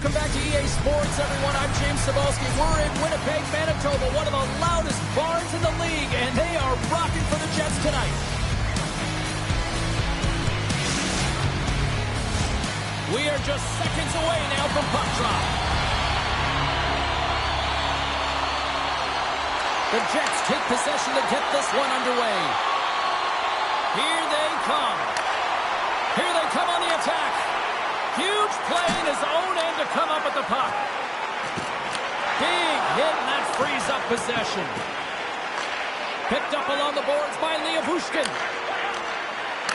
Welcome back to EA Sports, everyone. I'm James Cebulski. We're in Winnipeg, Manitoba, one of the loudest barns in the league, and they are rocking for the Jets tonight. We are just seconds away now from puck drop. The Jets take possession to get this one underway. Here they come. Here they come on the attack. Huge play in his own end to come up with the puck. Big hit, and that frees up possession. Picked up along the boards by Leovushkin.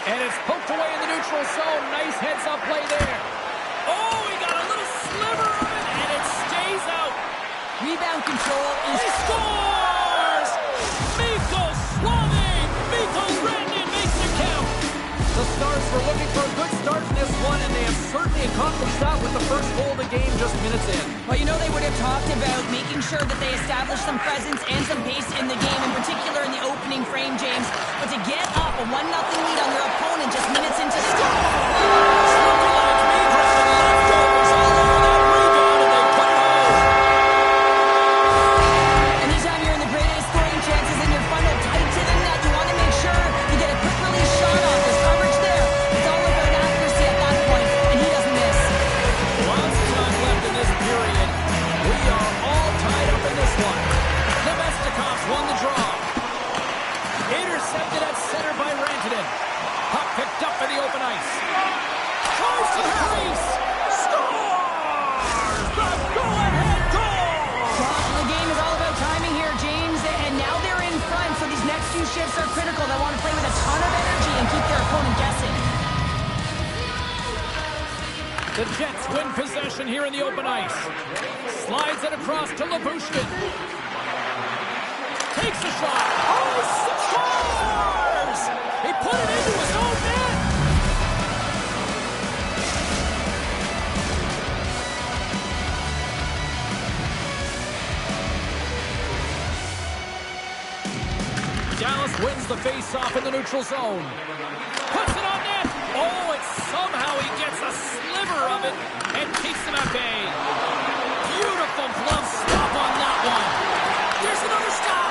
And it's poked away in the neutral zone. Nice heads-up play there. Oh, he got a little sliver of it, and it stays out. Rebound control is... He scores! Mikko Slaughter! Mikko Rantanen makes it count. The Stars were looking for a good start in this one, and they have certainly accomplished that with the first goal of the game just minutes in. Well, you know, they would have talked about making sure that they establish some presence and some pace in the game, in particular in the opening frame, James. But to get up a 1-0 lead on their opponent just minutes into the game. Looking like Majors and leftovers all over that rebound, and they put it home. Anytime you're in the greatest scoring chances and your funnel tight to the net, you want to make sure you get a quick release shot off. There's coverage there. It's all about accuracy at that point, and he doesn't miss. Lots of time left in this period. We are all tied up in this one. Nemestikov's won the draw. Intercepted at center by Rantanen. Puck picked up in the open ice. Tries to the crease. Scores! The go-ahead goal! Well, the game is all about timing here, James, and now they're in front, so these next few shifts are critical. They want to play with a ton of energy and keep their opponent guessing. The Jets win possession here in the open ice. Slides it across to Leovushkin. Takes a shot. Oh, scores! He put it into his own net. Dallas wins the face-off in the neutral zone. Puts it on net. Oh, and somehow he gets a sliver of it and keeps him at bay. Beautiful glove stop on that one. There's another stop.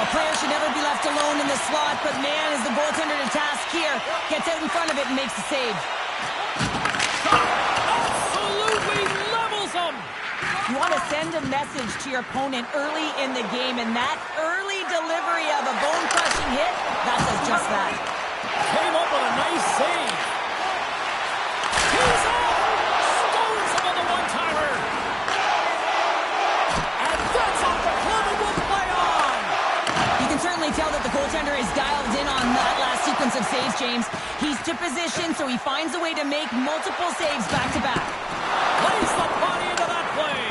A player should never be left alone in the slot, but man, is the goaltender to task here. Gets out in front of it and makes the save. Absolutely levels him. You want to send a message to your opponent early in the game, and that early delivery of a bone-crushing hit, that does just that. Came up with a nice save. He's up. Scores him on the one-timer. And that's off the club and will play on. You can certainly tell that the goaltender is dialed in on that last sequence of saves, James. He's to position, so he finds a way to make multiple saves back-to-back. Plays the body into that play.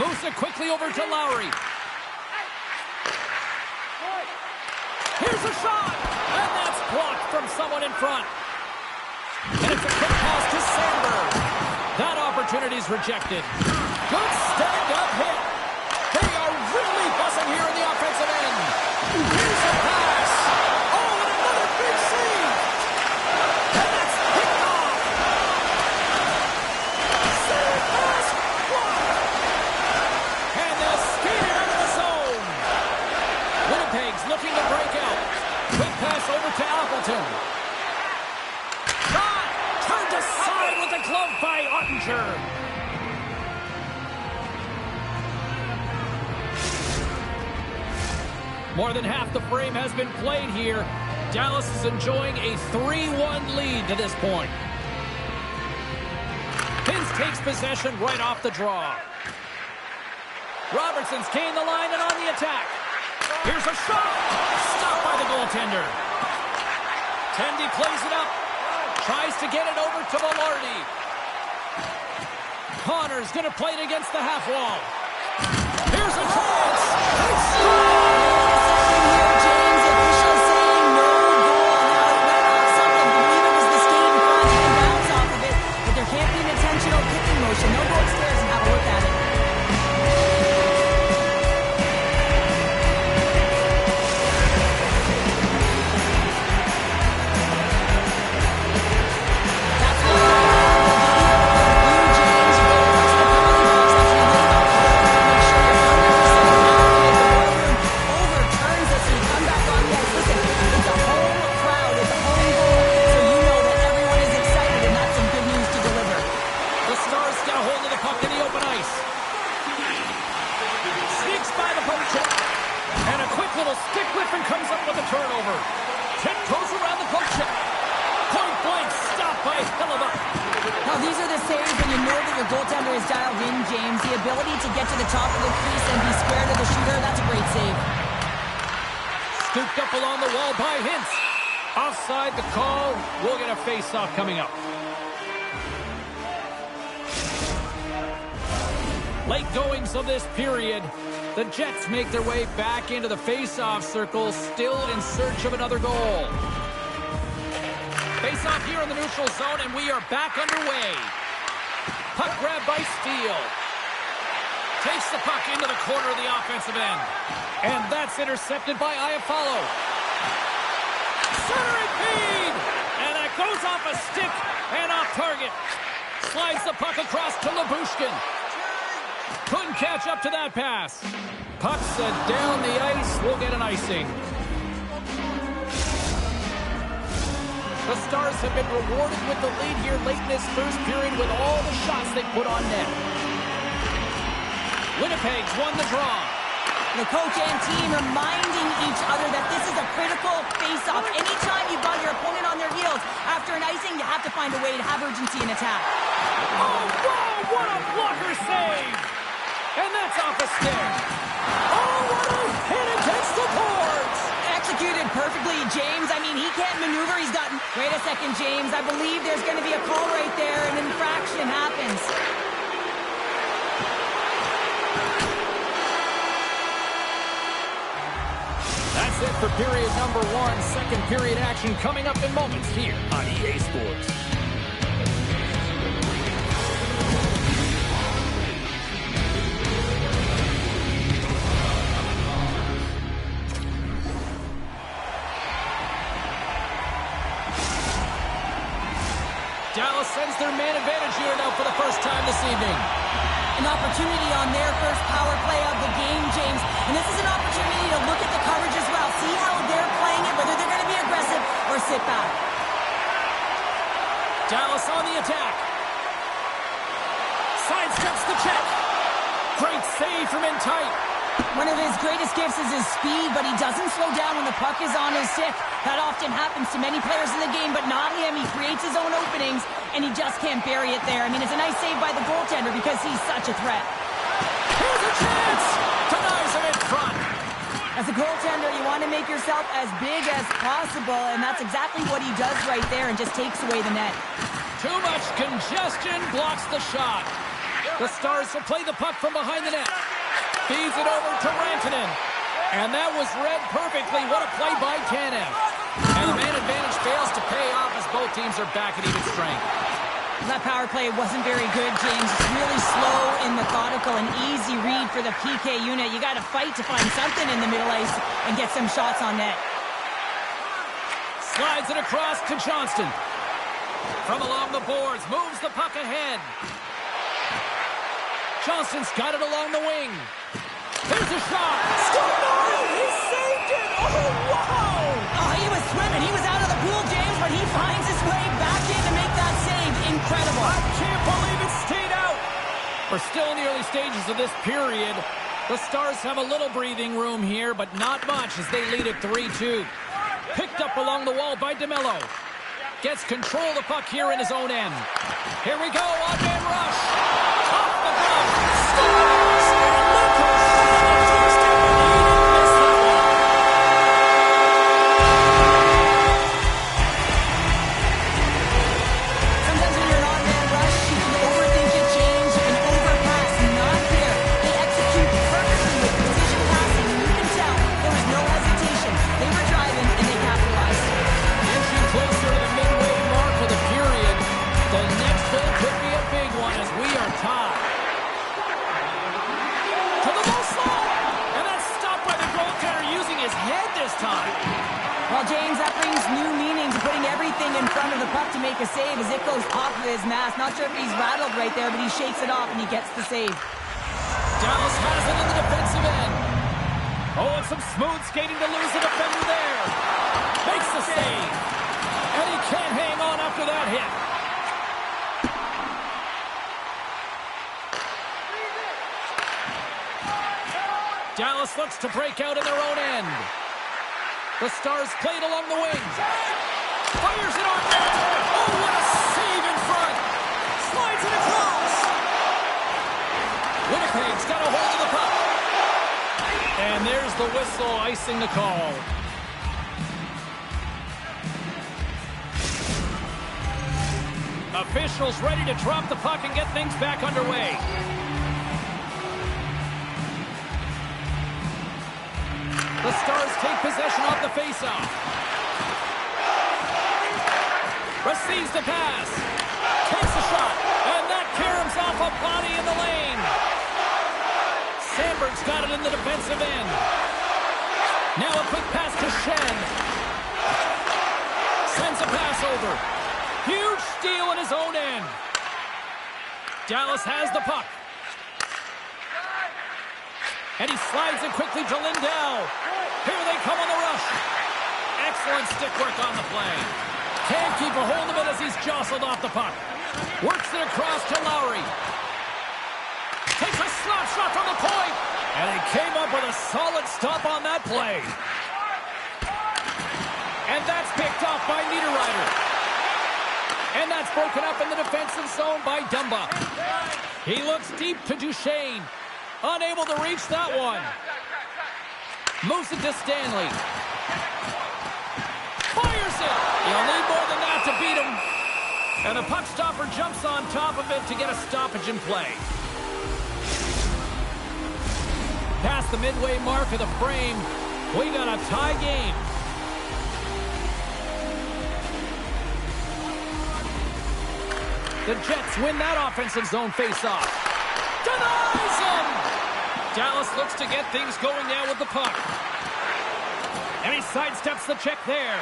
Moves it quickly over to Lowry. Here's a shot. And that's blocked from someone in front. And it's a quick pass to Sandberg. That opportunity's rejected. Good stand-up hit. They are really buzzing here in the offensive end. Here's a pass. Oh, and another big save. And that's picked off. Center pass blocked. And they'll skate it out of the zone. Winnipeg's looking to break out. Quick pass over to Appleton. Shot! Turned aside with a glove by Ottinger. More than half the frame has been played here. Dallas is enjoying a 3-1 lead to this point. Pins takes possession right off the draw. Robertson's gained the line and on the attack. Here's a shot. Stopped by the goaltender. Tendy plays it up. Tries to get it over to Velarde. Connor's going to play it against the half wall. Here's a chance. They score! James, official saying no goal. Now it went off something. I believe it was the skate in front. You can bounce off of it, but there can't be an intentional kicking motion. No go upstairs and have a look at it. That's what turnover. Tiptoes around the poke check. Point blank, stopped by Hellebuck. Now, these are the saves when you know that your goaltender is dialed in, James. The ability to get to the top of the crease and be square to the shooter, that's a great save. Scooped up along the wall by Hintz. Offside the call. We'll get a face-off coming up. Late goings of this period. The Jets make their way back into the face-off circle, still in search of another goal. Face-off here in the neutral zone, and we are back underway. Puck grab by Steele. Takes the puck into the corner of the offensive end. And that's intercepted by Iafallo. Centering feed! And that goes off a stick and off target. Slides the puck across to Lyubushkin. Couldn't catch up to that pass. Puck set down the ice. We'll get an icing. The Stars have been rewarded with the lead here late in this first period with all the shots they put on net. Winnipeg's won the draw. The coach and team reminding each other that this is a critical face-off. Anytime you've got your opponent on their heels, after an icing, you have to find a way to have urgency in attack. Oh, wow, what a blocker save! And that's off a stick. Oh, what a hit against the boards! Executed perfectly, James. I mean, he can't maneuver. He's gotten... Wait a second, James. I believe there's going to be a call right there. An infraction happens. That's it for period number 1. Second period action coming up in moments here on EA Sports. Dallas sends their man advantage unit out for the first time this evening. An opportunity on their first power play of the game, James. And this is an opportunity to look at the coverage as well. See how they're playing it, whether they're going to be aggressive or sit back. Dallas on the attack. Sidesteps the check. Great save from in tight. One of his greatest gifts is his speed, but he doesn't slow down when the puck is on his stick. That often happens to many players in the game, but not him. He creates his own openings, and he just can't bury it there. I mean, it's a nice save by the goaltender because he's such a threat. Here's a chance! Denies him in front. As a goaltender, you want to make yourself as big as possible, and that's exactly what he does right there and just takes away the net. Too much congestion blocks the shot. The Stars will play the puck from behind the net. Feeds it over to Rantanen. And that was read perfectly. What a play by Tanev. And the man advantage fails to pay off as both teams are back at even strength. That power play wasn't very good, James. It's really slow and methodical, an easy read for the PK unit. You got to fight to find something in the middle ice and get some shots on net. Slides it across to Johnston. From along the boards, moves the puck ahead. Johnston's got it along the wing. There's a shot. Scored! He saved it! Oh, wow! Oh, he was swimming. He was out of the pool, James, but he finds his way back in to make that save. Incredible. I can't believe it stayed out. We're still in the early stages of this period. The Stars have a little breathing room here, but not much as they lead at 3-2. Picked up along the wall by DeMello. Gets control of the puck here in his own end. Here we go, on-man rush. Off the glove. Scores! And look who's on the doorstep. He didn't miss that one. Sometimes when you're an on-man rush, you can overthink it, James. You can overpass. Not here. They execute perfectly with precision passing. You can tell there was no hesitation. They were driving, and they capitalized. Inching closer to the midway mark of the period. The next goal could be a big one as we are tied. To the low slot. And that's stopped by the goaltender using his head this time. Well, James, that brings new meaning to putting everything in front of the puck to make a save as it goes off of his mask. Not sure if he's rattled right there, but he shakes it off and he gets the save. Dallas has it in the defensive end. Oh, and some smooth skating to lose the defender there. Makes the save. And he can't hang on after that hit. Dallas looks to break out in their own end. The Stars played along the wings. Fires it on net. Oh, what a save in front. Slides it across. Winnipeg's got a hold of the puck. And there's the whistle icing the call. Officials ready to drop the puck and get things back underway. The Stars take possession off the faceoff. Receives the pass. Takes a shot. And that caroms off a body in the lane. Sandberg's got it in the defensive end. Now a quick pass to Shen. Sends a pass over. Huge steal in his own end. Dallas has the puck. And he slides it quickly to Lindell. Here they come on the rush. Excellent stick work on the play. Can't keep a hold of it as he's jostled off the puck. Works it across to Lowry. Takes a slap shot from the point. And he came up with a solid stop on that play. And that's picked off by Niederreiter. And that's broken up in the defensive zone by Dumba. He looks deep to Duchesne. Unable to reach that one. Moves it to Stanley. Fires it. You'll need more than that to beat him. And the puck stopper jumps on top of it to get a stoppage in play. Past the midway mark of the frame, we got a tie game. The Jets win that offensive zone faceoff. Denies him! Dallas looks to get things going now with the puck. And he sidesteps the check there.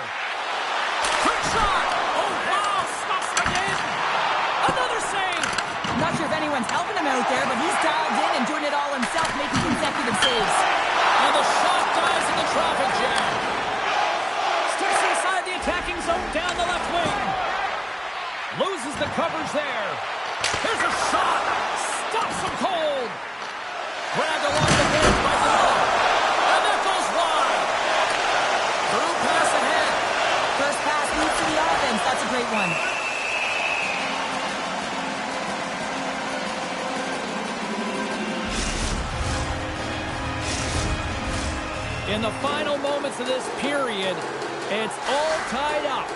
Quick shot! Oh, wow! Stops again! Another save! I'm not sure if anyone's helping him out there, but he's dialed in and doing it all himself, making consecutive saves. And the shot dies in the traffic jam. Steps inside the attacking zone down the left wing. Loses the coverage there. Here's a shot. Stops him cold. Grabbed along the edge by Dillon. And that goes wide. Through pass ahead. First pass leads to the offense. That's a great one. In the final moments of this period, it's all tied up.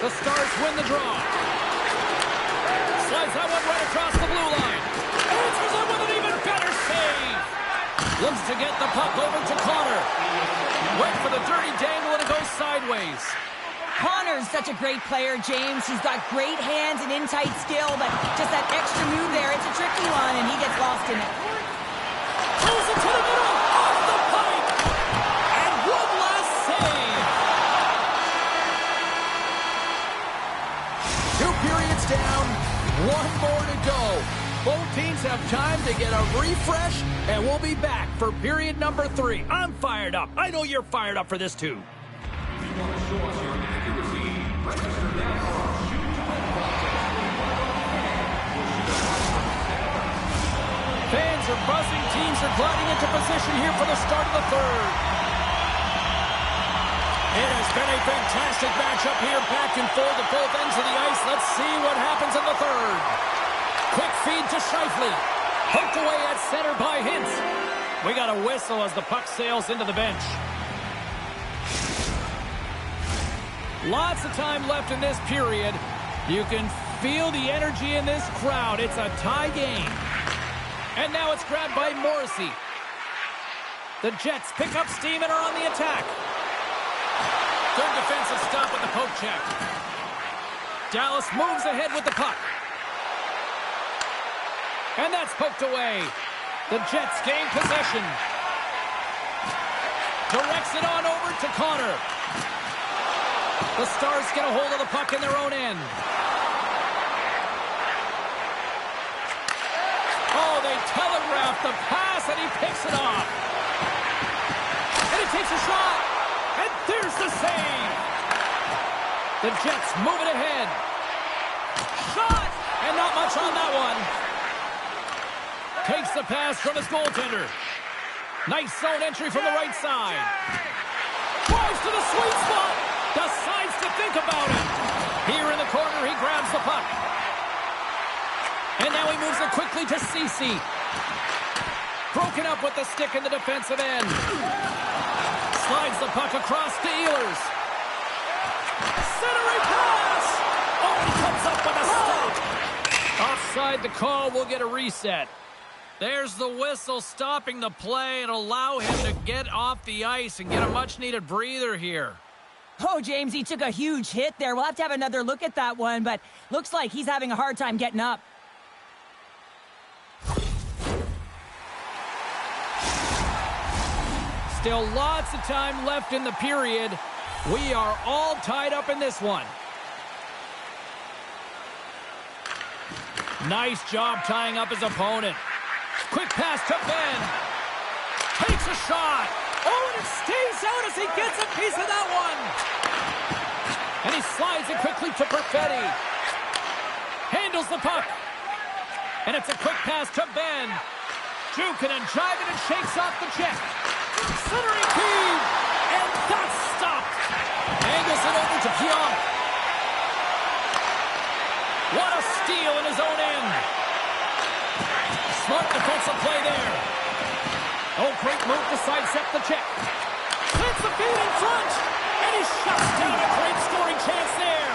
The Stars win the draw. Slides that one right across the blue line. Answers it with an even better save. Looks to get the puck over to Connor. Wait for the dirty dangle and it goes sideways. Connor's such a great player, James. He's got great hands and in-tight skill, but just that extra move there, it's a tricky one, and he gets lost in it. Pulls it to the middle, off the pipe. And one last save. 2 periods down, 1 more to go. Both teams have time to get a refresh, and we'll be back for period number 3. I'm fired up. I know you're fired up for this too. Fans are buzzing. Teams are gliding into position here for the start of the third. It has been a fantastic matchup here, back and forth at both ends of the ice. Let's see what happens in the third. Quick feed to Scheifele. Hooked away at center by Hintz. We got a whistle as the puck sails into the bench. Lots of time left in this period. You can feel the energy in this crowd. It's a tie game. And now it's grabbed by Morrissey. The Jets pick up steam and are on the attack. Good defensive stop with the poke check. Dallas moves ahead with the puck. And that's poked away. The Jets gain possession. Directs it on over to Connor. The Stars get a hold of the puck in their own end. Oh, they telegraph the pass, and he picks it off. And he takes a shot. And there's the save. The Jets move it ahead. Shot! And not much on that one. Takes the pass from his goaltender. Nice zone entry from the right side. Decides to think about it. Here in the corner, he grabs the puck. And now he moves it quickly to Ceci. Broken up with the stick in the defensive end. Slides the puck across to Ehlers. Centering pass! Oh, he comes up with a stop. Offside the call, will get a reset. There's the whistle stopping the play and allow him to get off the ice and get a much-needed breather here. Oh, James, he took a huge hit there. We'll have another look at that one, but looks like he's having a hard time getting up. Still lots of time left in the period. We are all tied up in this one. Nice job tying up his opponent. Quick pass to Ben. Takes a shot. Oh, and it stays out as he gets a piece of that one. And he slides it quickly to Perfetti. Handles the puck. And it's a quick pass to Ben. Juking and jiving and shakes off the check. Centering feed. And that's stopped. Angles it over to Pionk. What a steal in his own end. Smart defensive play there. Oh, great move to sidestep the check. Plants the feed in front. And he shuts down a great scoring chance there.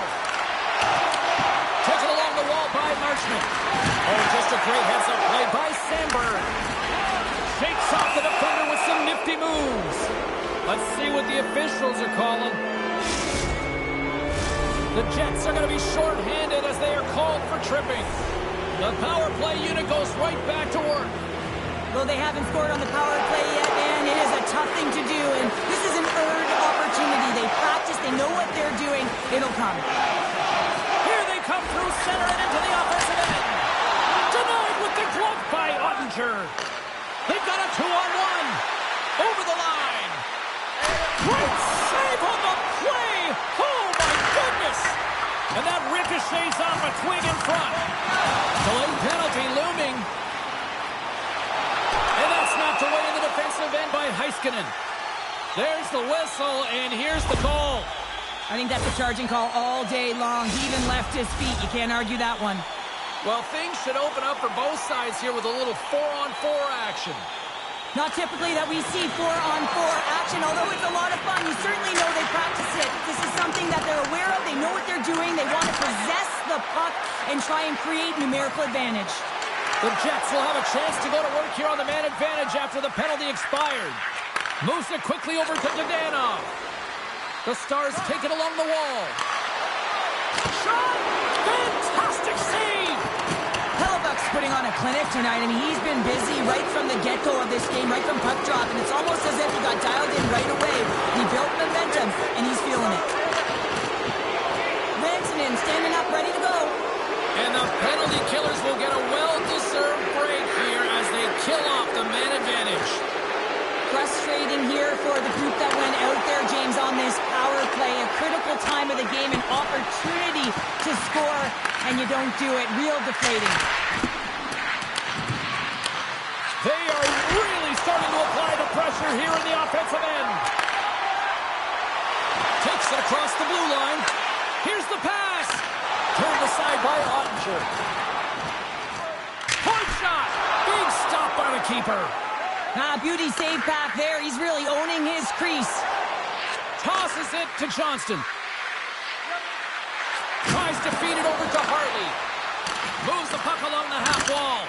Taken along the wall by Marchment. Oh, just a great heads-up play by Sandberg. Shakes off the defender with some nifty moves. Let's see what the officials are calling. The Jets are going to be shorthanded as they are called for tripping. The power play unit goes right back to work. Well, they haven't scored on the power play yet, man. It is a tough thing to do, and this is an earned opportunity. They practice, they know what they're doing. It'll come. Here they come through center and into the offensive end. Denied with the glove by Ottinger. They've got a 2-on-1. Over the line. Great save on the play. Oh, my goodness. And that ricochets off a twig in front. Delayed penalty looming. And that's knocked away in the defensive end by Heiskanen. There's the whistle, and here's the call. I think that's a charging call all day long. He even left his feet. You can't argue that one. Well, things should open up for both sides here with a little 4-on-4 action. Not typically that we see 4-on-4 action, although it's a lot of fun. You certainly know they practice it. This is something that they're aware of. They know what they're doing. They want to possess the puck and try and create numerical advantage. The Jets will have a chance to go to work here on the man advantage after the penalty expired. Moves it quickly over to Dadonov. The Stars take it along the wall. Shot! Fantastic save! Hellebuck's putting on a clinic tonight. I mean, he's been busy right from the get-go of this game, right from puck drop, and it's almost as if he got dialed in right away. He built momentum, and he's feeling it. Rantanen standing up, ready to go. And the penalty killers will get a well-deserved break here as they kill off the man advantage. Frustrating here for the group that went out there, James, on this power play. A critical time of the game, an opportunity to score, and you don't do it. Real deflating. They are really starting to apply the pressure here in the offensive end. Takes it across the blue line. Here's the pass. Turned aside by Ottinger. Point shot. Big stop by the keeper. Beauty save back there. He's really owning his crease. Tosses it to Johnston. Tries to feed it over to Hartley. Moves the puck along the half wall.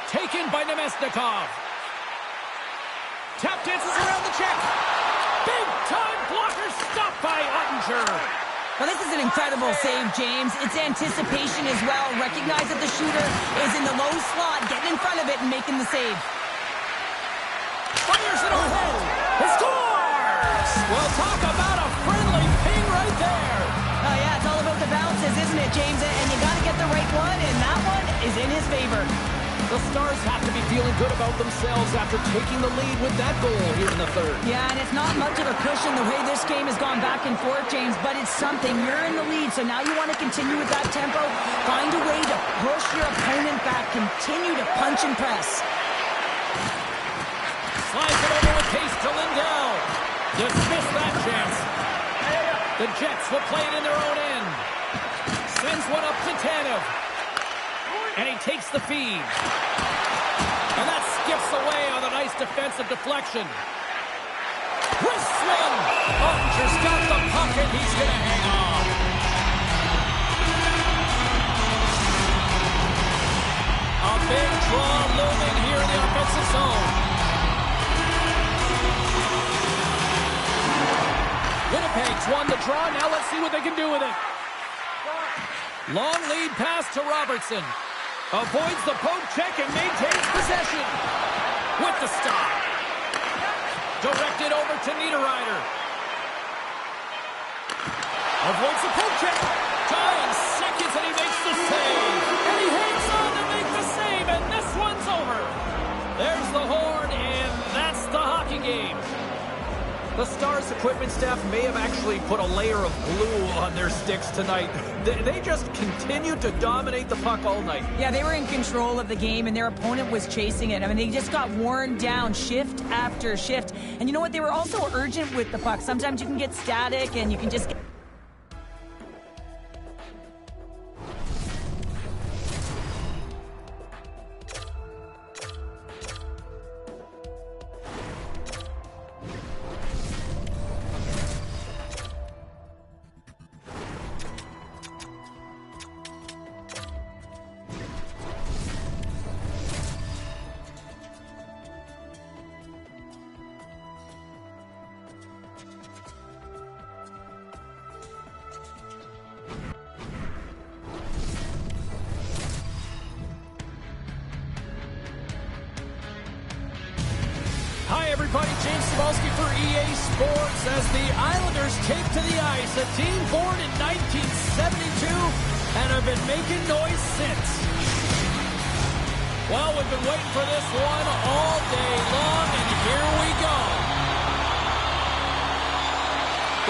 Taken by Nemesnikov. Tap dances around the check. Big time blocker stopped by Ottinger. Well, this is an incredible save, James. It's anticipation as well. Recognize that the shooter is in the low slot, getting in front of it and making the save. Fires it overhead. He scores! Well, talk about a friendly ping right there. Oh, yeah, it's all about the bounces, isn't it, James? And you got to get the right one, and that one is in his favor. The Stars have to be feeling good about themselves after taking the lead with that goal here in the third. Yeah, and it's not much of a cushion the way this game has gone back and forth, James, but it's something. You're in the lead, so now you want to continue with that tempo. Find a way to push your opponent back. Continue to punch and press. Slides it over with pace to Lindell. Dismiss that chance. The Jets will play it in their own end. Sends one up to Tanev. And he takes the feed. And that skips away on a nice defensive deflection. Wrist one. Ottinger's got the puck and he's going to hang on. A big draw looming here in the offensive zone. Winnipeg's won the draw. Now let's see what they can do with it. Long lead pass to Robertson. Avoids the poke check and maintains possession. With the stop. Directed over to Niederreiter. Avoids the poke check. Dying seconds and he makes the save. And he hangs on to make the save. And this one's over. There's the horn and that's the hockey game. The Stars equipment staff may have actually put a layer of glue on their sticks tonight. They just continued to dominate the puck all night. Yeah, they were in control of the game, and their opponent was chasing it. I mean, they just got worn down shift after shift. And you know what? They were also urgent with the puck. Sometimes you can get static, and you can just get... Hi, everybody. James Cybulski for EA Sports as the Islanders take to the ice. A team born in 1972 and have been making noise since. Well, we've been waiting for this one all day long, and here we go.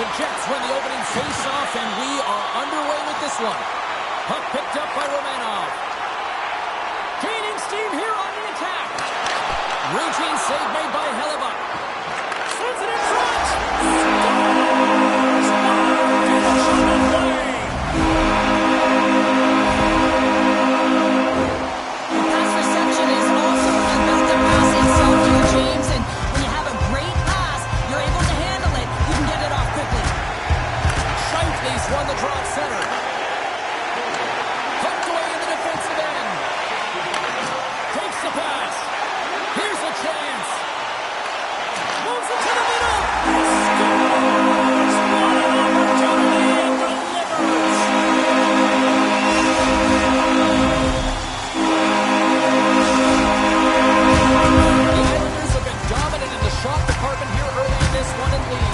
The Jets win the opening face-off, and we are underway with this one. Puck picked up by Romanov. Gaining steam here on the attack. Routine save made by Hellebuck. Sends it in front. Scores! Finishing the play. The pass reception is also about the pass itself here, James. And when you have a great pass, you're able to handle it. You can get it off quickly. Scheifele's won the draw at center. Poked away in the defensive end. Takes the pass. Here's a chance. Moves it to the middle. Scores! What an opportunity and delivers. The Islanders have been dominant in the shot department here early in this one and lead.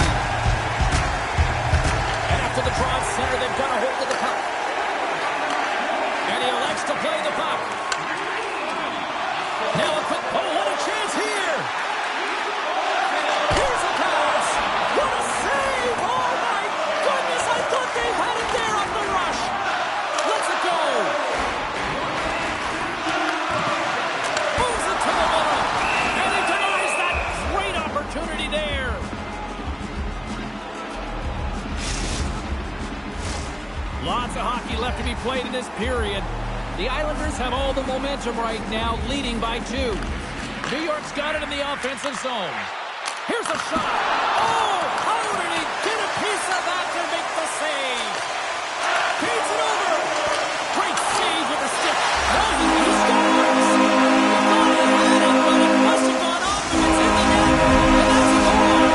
And after the draw at center, they've got a hold of the puck. And he elects to play the puck. Now a quick pull. What a chance here. Here's a pass. What a save. Oh, my goodness. I thought they had it there off the rush. Let's it go. Moves it to the middle. And he denies that great opportunity there. Lots of hockey left to be played in this period. The Islanders have all the momentum right now, leading by 2. New York's got it in the offensive zone. Here's a shot. Oh, how did he get a piece of that to make the save? Feeds it over. Great save with the stick. No, he scores. He thought he had it, but it must have gone off him. It's in the net, and that's a goal.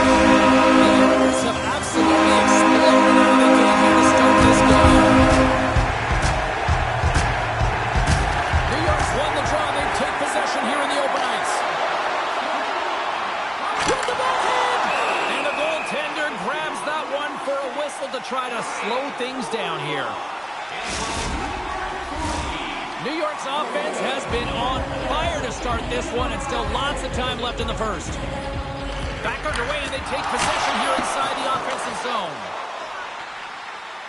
The Islanders have absolutely exploded out of the game here to start this game. Won the draw, they take possession here in the open ice. With the backhand! And the goaltender grabs that one for a whistle to try to slow things down here. New York's offense has been on fire to start this one, and still lots of time left in the first. Back underway, and they take possession here inside the offensive zone.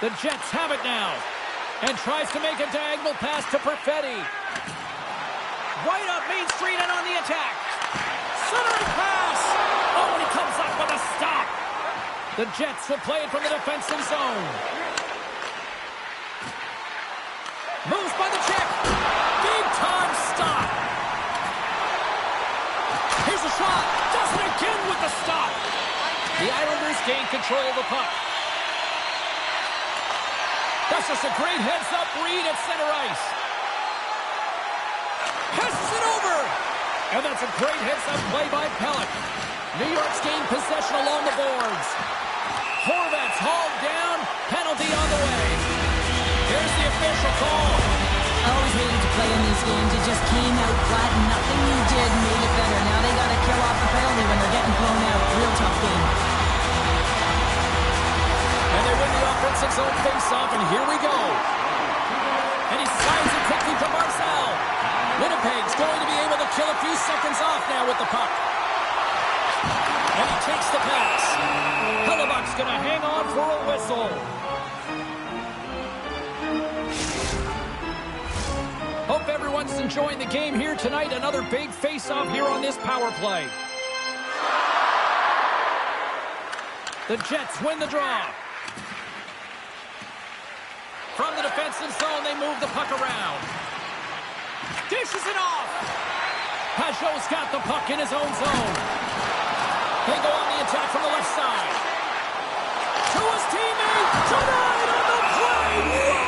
The Jets have it now, and tries to make a diagonal pass to Perfetti. Right up Main Street and on the attack. Centering pass. Oh, and he comes up with a stop. The Jets will play it from the defensive zone. Moves by the check. Big time stop. Here's a shot. Does it again with the stop. The Islanders gain control of the puck. That's just a great heads-up read at center ice. Passes it over. And that's a great heads-up play by Pellick. New York's gained possession along the boards. Horvat's hauled down. Penalty on the way. Here's the official call. I always hated to play in these games. It just came out flat and nothing you did made it better. Now they got to kill off the penalty when they're getting blown out. Real tough game. And they win the offensive zone face-off, and here we go. And he slides it quickly to Marcel. Winnipeg's going to be able to kill a few seconds off now with the puck. And he takes the pass. Hellebuck's going to hang on for a whistle. Hope everyone's enjoying the game here tonight. Another big face-off here on this power play. The Jets win the draw. From the defensive zone, they move the puck around. Dishes it off. Pajot's got the puck in his own zone. They go on the attack from the left side. To his teammate. Tonight on the play. Whoa!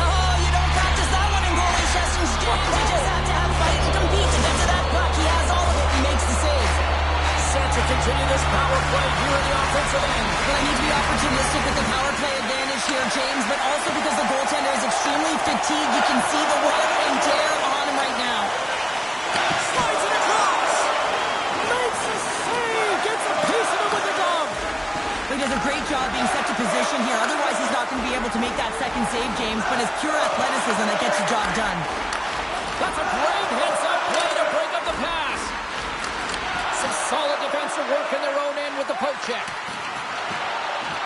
Oh, you don't practice that one in goalie sessions, James. You just have to have fight and compete to get to that puck. He has all of it and makes the save. Set to continue this power play here in the offensive end. But I need to be opportunistic with the power play advantage here, James, but also because the goaltender is extremely fatigued. You can see the wear and tear on him right now. Slides it across. Makes a save. Gets a piece of it with the glove. He does a great job being set to position here. Otherwise, he's not going to be able to make that second save, James, but it's pure athleticism that gets the job done. That's a great heads-up play to break up the pass. Some solid defensive work in their own end with the poke check.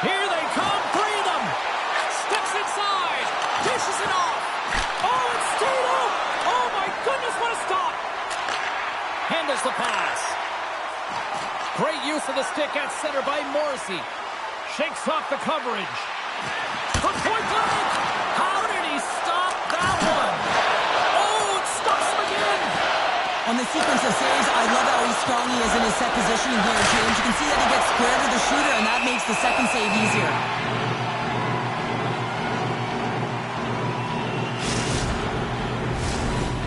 Here they come, three of them. Steps inside, dishes it off. Oh, it's stayed out. Oh, my goodness, what a stop. Handles the pass. Great use of the stick at center by Morrissey. Shakes off the coverage. From point blank. How did he stop that one? Oh, it stops him again. On the sequence of saves, I love how strong he is in his set positioning here, James. You can see that he gets square to the shooter, and that makes the second save easier.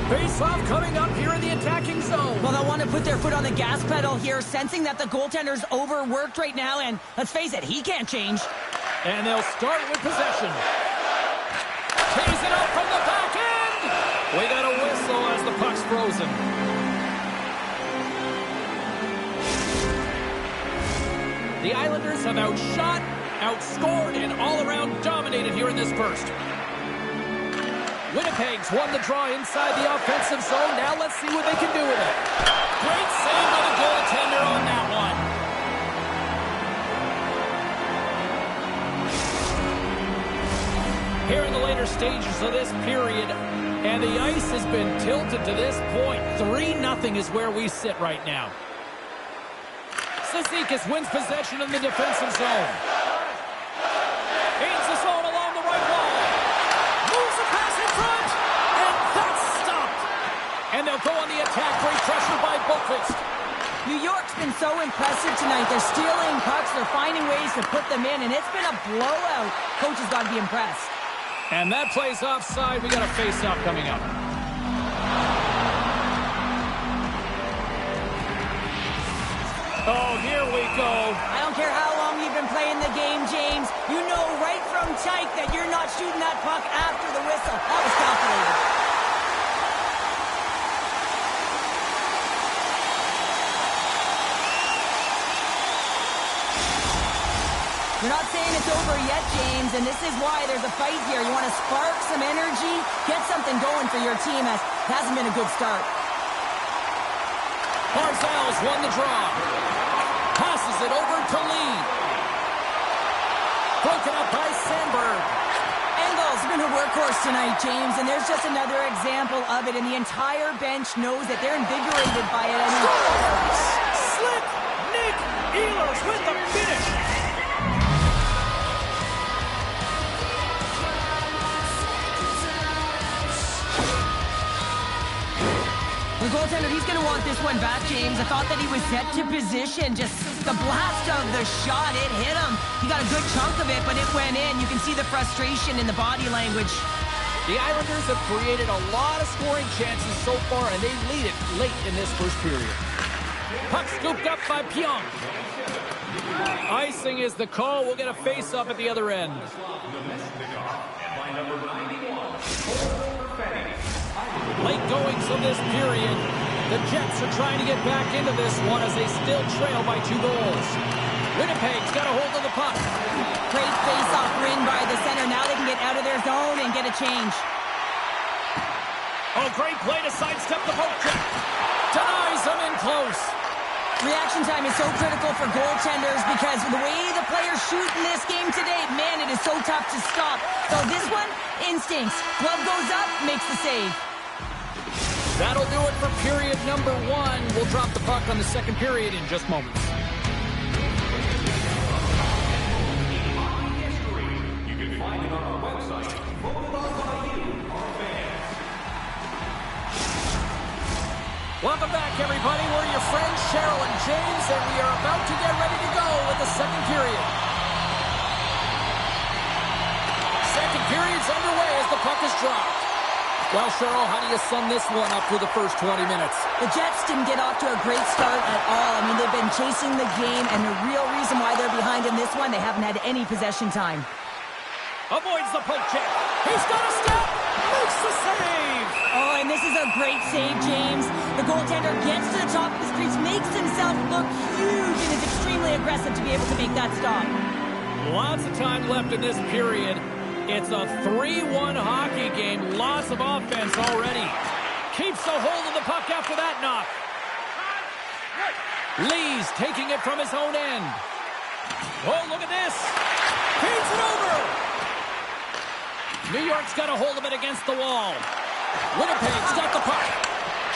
Face-off coming up here in the attacking zone. Well, they'll want to put their foot on the gas pedal here, sensing that the goaltender's overworked right now, and let's face it, he can't change. And they'll start with possession. Tees it up from the back end. We got a whistle as the puck's frozen. The Islanders have outshot, outscored, and all-around dominated here in this first. Winnipeg's won the draw inside the offensive zone. Now let's see what they can do with it. Great save by the goaltender on that one. Here in the later stages of this period, and the ice has been tilted to this point. 3-0 is where we sit right now. Cizikas wins possession in the defensive zone. Gains the zone along the right wall. Moves the pass in front. And that's stopped. And they'll go on the attack. Great pressure by Boqvist. New York's been so impressive tonight. They're stealing pucks. They're finding ways to put them in, and it's been a blowout. Coach has got to be impressed. And that plays offside. We got a face-off coming up. Oh, here we go. I don't care how long you've been playing the game, James. You know right from Tyke that you're not shooting that puck after the whistle. That was calculated. You're not saying it's over yet, James, and this is why there's a fight here. You want to spark some energy, get something going for your team, as it hasn't been a good start. Barzal's won the draw. Passes it over to Lee. Broken up by Sandberg. Engel's been a workhorse tonight, James, and there's just another example of it, and the entire bench knows that they're invigorated by it. Scores! Slick Nick Ehlers with the finish. this one back, James. I thought that he was set to position. Just the blast of the shot, it hit him. He got a good chunk of it, but it went in. You can see the frustration in the body language. The Islanders have created a lot of scoring chances so far, and they lead it late in this first period. Puck scooped up by Pyong. Icing is the call. We'll get a face-off at the other end. Late goings of this period. The Jets are trying to get back into this one as they still trail by 2 goals. Winnipeg's got a hold of the puck. Great face-off win by the center. Now they can get out of their zone and get a change. Oh, great play to sidestep the poke check. Denies them in close. Reaction time is so critical for goaltenders because the way the players shoot in this game today, man, it is so tough to stop. So this one, instincts. Glove goes up, makes the save. That'll do it for period number 1. We'll drop the puck on the second period in just moments. You can find it on our website. Welcome back, everybody. We're your friends, Cheryl and James, and we are about to get ready to go with the second period. Second period's underway as the puck is dropped. Well, Cheryl, how do you sum this one up through the first 20 minutes? The Jets didn't get off to a great start at all. I mean, they've been chasing the game, and the real reason why they're behind in this one, they haven't had any possession time. Avoids the poke check. He's got a step. Makes the save. Oh, and this is a great save, James. The goaltender gets to the top of his crease, makes himself look huge, and is extremely aggressive to be able to make that stop. Lots of time left in this period. It's a 3-1 hockey game. Lots of offense already. Keeps a hold of the puck after that knock. Lee's taking it from his own end. Oh, look at this. Feeds it over. New York's got a hold of it against the wall. Winnipeg's got the puck.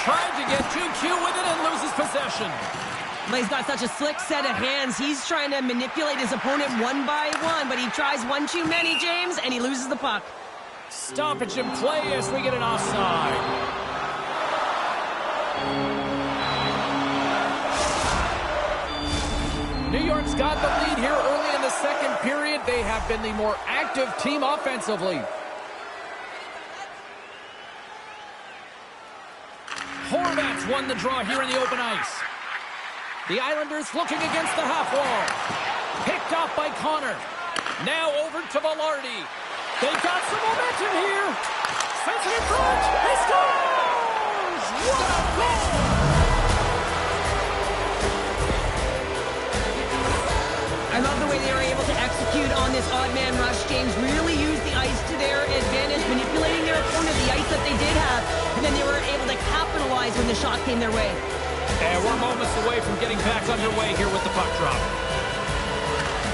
Tried to get too cute with it and loses possession. He's got such a slick set of hands. He's trying to manipulate his opponent one by one, but he tries one too many, James, and he loses the puck. Stoppage in play as we get an offside. New York's got the lead here early in the second period. They have been the more active team offensively. Horvat's won the draw here in the open ice. The Islanders looking against the half wall. Picked off by Connor. Now over to Velarde. They've got some momentum here. Sends it in front. He scores! What a goal! I love the way they were able to execute on this odd man rush. James really used the ice to their advantage, manipulating their opponent, the ice that they did have, and then they were able to capitalize when the shot came their way. And we're moments away from getting back underway here with the puck drop.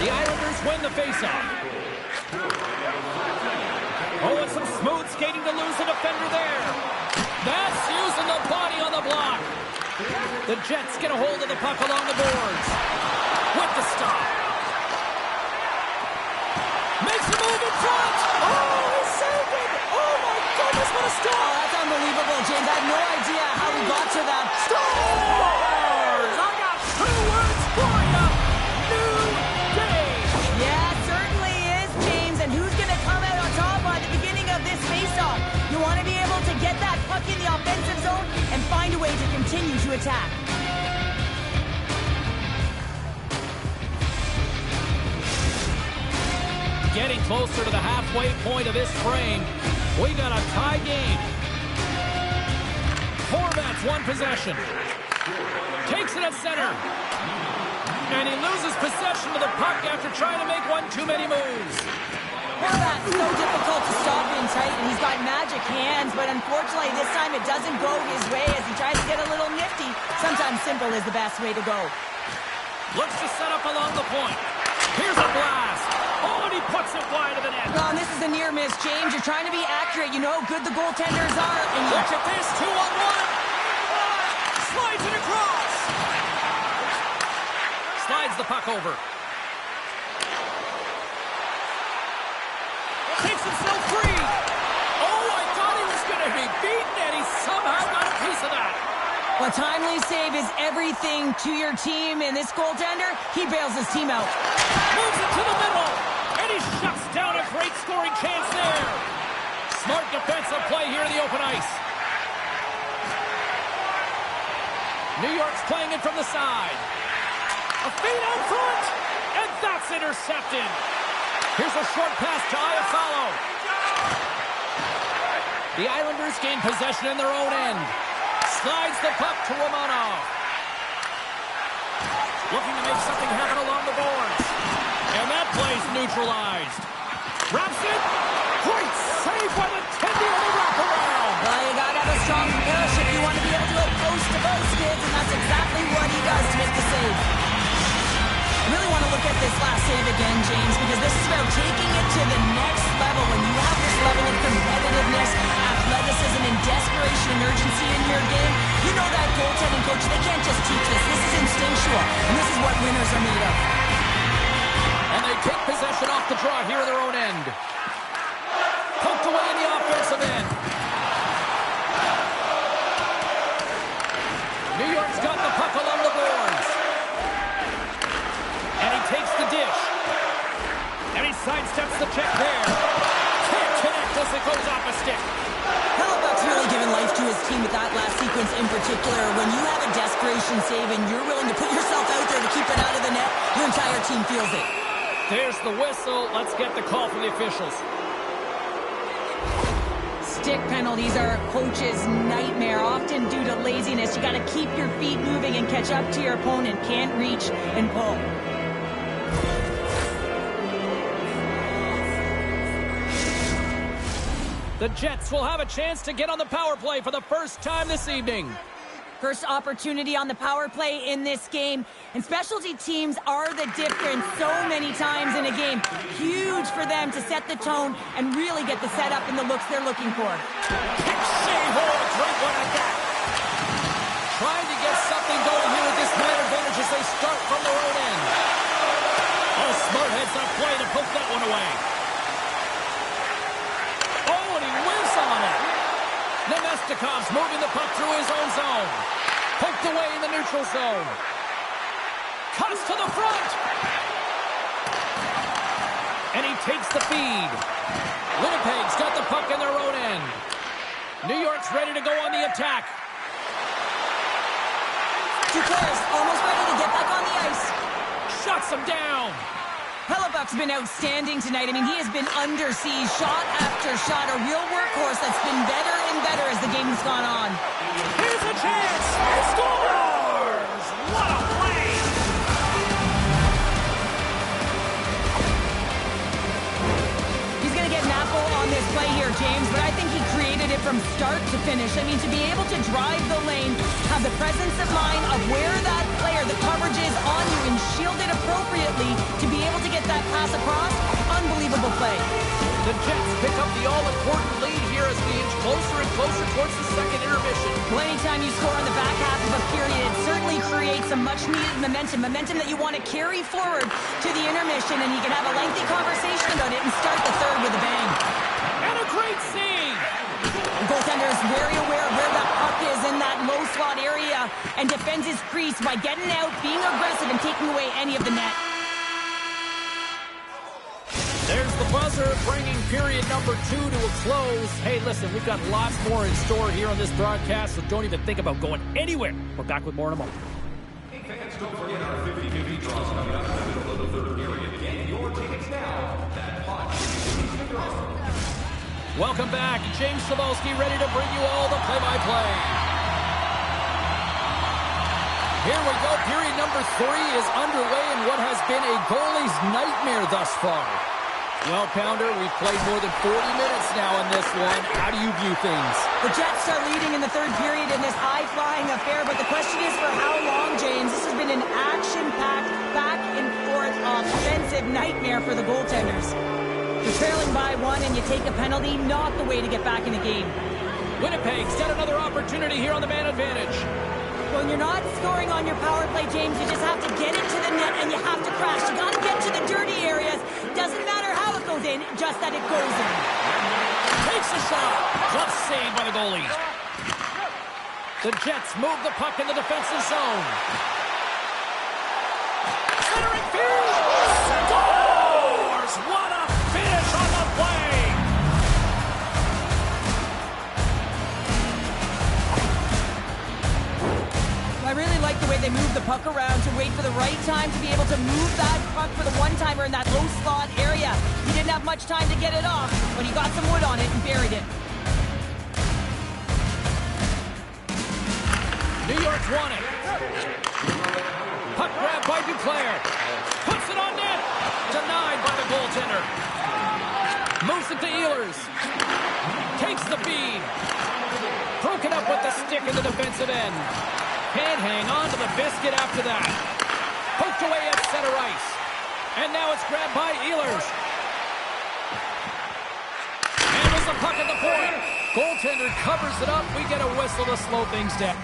The Islanders win the faceoff. Oh, and some smooth skating to lose the defender there. That's using the body on the block. The Jets get a hold of the puck along the boards. With the stop. Makes a move in front. Oh, he saved it. Oh, my goodness, what a stop. Oh, that's unbelievable, James. I have no idea how he got to that. Scores! I got 2 words for you. New day. Yeah, it certainly is, James. And who's going to come out on top at the beginning of this faceoff? You want to be able to get that puck in the offensive zone and find a way to continue to attack. Getting closer to the halfway point of this frame. We got a tie game. Horvat's won possession. Takes it at center. And he loses possession of the puck after trying to make one too many moves. Horvat's so difficult to stop in tight, and he's got magic hands, but unfortunately this time it doesn't go his way as he tries to get a little nifty. Sometimes simple is the best way to go. Looks to set up along the point. Here's a blast. Oh, and he puts it wide of the net. Well, and this is a near miss, James. You're trying to be accurate. You know how good the goaltenders are. And look at this, 2-on-1. Slides it across. Slides the puck over. Takes himself free. Oh, I thought he was going to be beaten, and he somehow got a piece of that. Well, a timely save is everything to your team, and this goaltender, he bails his team out. Moves it to the middle, and he shuts down a great scoring chance there. Smart defensive play here in the open ice. New York's playing it from the side. A feed out front, and that's intercepted. Here's a short pass to Iafallo. The Islanders gain possession in their own end. Slides the puck to Romanov. Looking to make something happen along the boards. And that play's neutralized. Wraps it. Great save by the Tendy on the wraparound. Well, you gotta have a strong finish if you want to be able to go post to post, kids, and that's exactly what he does to make the save. I really want to look at this last save again, James, because this is about taking it to the next level. When you have this level of competitiveness, athleticism, and desperation and urgency in your game, you know that goaltending coach, they can't just teach this. This is instinctual, and this is what winners are made of. And they take possession off the draw here in their own end. Poked away in the offensive end. New York's got the puck along the boards. And he takes the dish. And he sidesteps the check there. Can't connect as it goes off a stick. Hellebuck's really given life to his team with that last sequence in particular. When you have a desperation save and you're willing to put yourself out there to keep it out of the net, your entire team feels it. There's the whistle. Let's get the call from the officials. Stick penalties are a coach's nightmare, often due to laziness. You got to keep your feet moving and catch up to your opponent. Can't reach and pull. The Jets will have a chance to get on the power play for the first time this evening. First opportunity on the power play in this game. And specialty teams are the difference so many times in a game. Huge for them to set the tone and really get the setup and the looks they're looking for. Shea-Hole, a great one at that. Trying to get something going here with this man advantage as they start from their own end. Oh, smart heads up play to poke that one away. Oh, and he whiffs on it. Nemestikov's moving the puck through his own zone. Poked away in the neutral zone. Cuts to the front. And he takes the feed. Winnipeg's got the puck in their own end. New York's ready to go on the attack. Duclair's almost ready to get back on the ice. Shuts him down. Hellebuck's been outstanding tonight. I mean, he has been under siege, shot after shot, a real workhorse that's been better and better as the game's gone on. Here's a chance. He scores! What a play! He's going to get an apple on this play here, James, but I think he created it from start to finish. I mean, to be able to drive the lane, have the presence of mind of where that player, the coverage is on you, and shield it appropriately to be able to get that pass across, unbelievable play. The Jets pick up the all-important lead here as we inch closer and closer towards the second intermission. Well, anytime you score on the back half of a period, it certainly creates some much-needed momentum that you want to carry forward to the intermission, and you can have a lengthy conversation about it and start the third with a bang. And a great save! The goaltender is very aware of where that puck is in that low slot area and defends his crease by getting out, being aggressive, and taking away any of the net. There's the buzzer, bringing period number 2 to a close. Hey, listen, we've got lots more in store here on this broadcast, so don't even think about going anywhere. We're back with more in a moment. Hey, fans, don't forget our 50-50 draws coming up in the middle of the third period. Get your tickets now. That pot is draw. Welcome back. James Cebulski ready to bring you all the play-by-play. Here we go. Period number 3 is underway in what has been a goalie's nightmare thus far. Well, Pounder, we've played more than 40 minutes now in this one. How do you view things? The Jets are leading in the third period in this high-flying affair, but the question is for how long, James? This has been an action-packed, back-and-forth offensive nightmare for the goaltenders. You're trailing by 1 and you take a penalty, not the way to get back in the game. Winnipeg's got another opportunity here on the man advantage. When you're not scoring on your power play, James, you just have to get it to the net and you have to crash. You got to get to the dirty areas. Doesn't matter how it goes in, just that it goes in. Takes a shot. Tough save by the goalie. The Jets move the puck in the defensive zone. Centering field! Scores! What a finish on the play! I really like the way they move the puck around to wait for the right time to be able to move that puck for the one-timer in that low slot area. He didn't have much time to get it off, but he got some wood on it and buried it. New York's won it. Puck grab by Duclair. Puts it on net. Denied by the goaltender. Moves it to Ehlers. Takes the feed. Broken up with the stick in the defensive end. Can't hang on to the biscuit after that. Poked away at center ice. And now it's grabbed by Ehlers. And there's the puck at the point. Goaltender covers it up. We get a whistle to slow things down.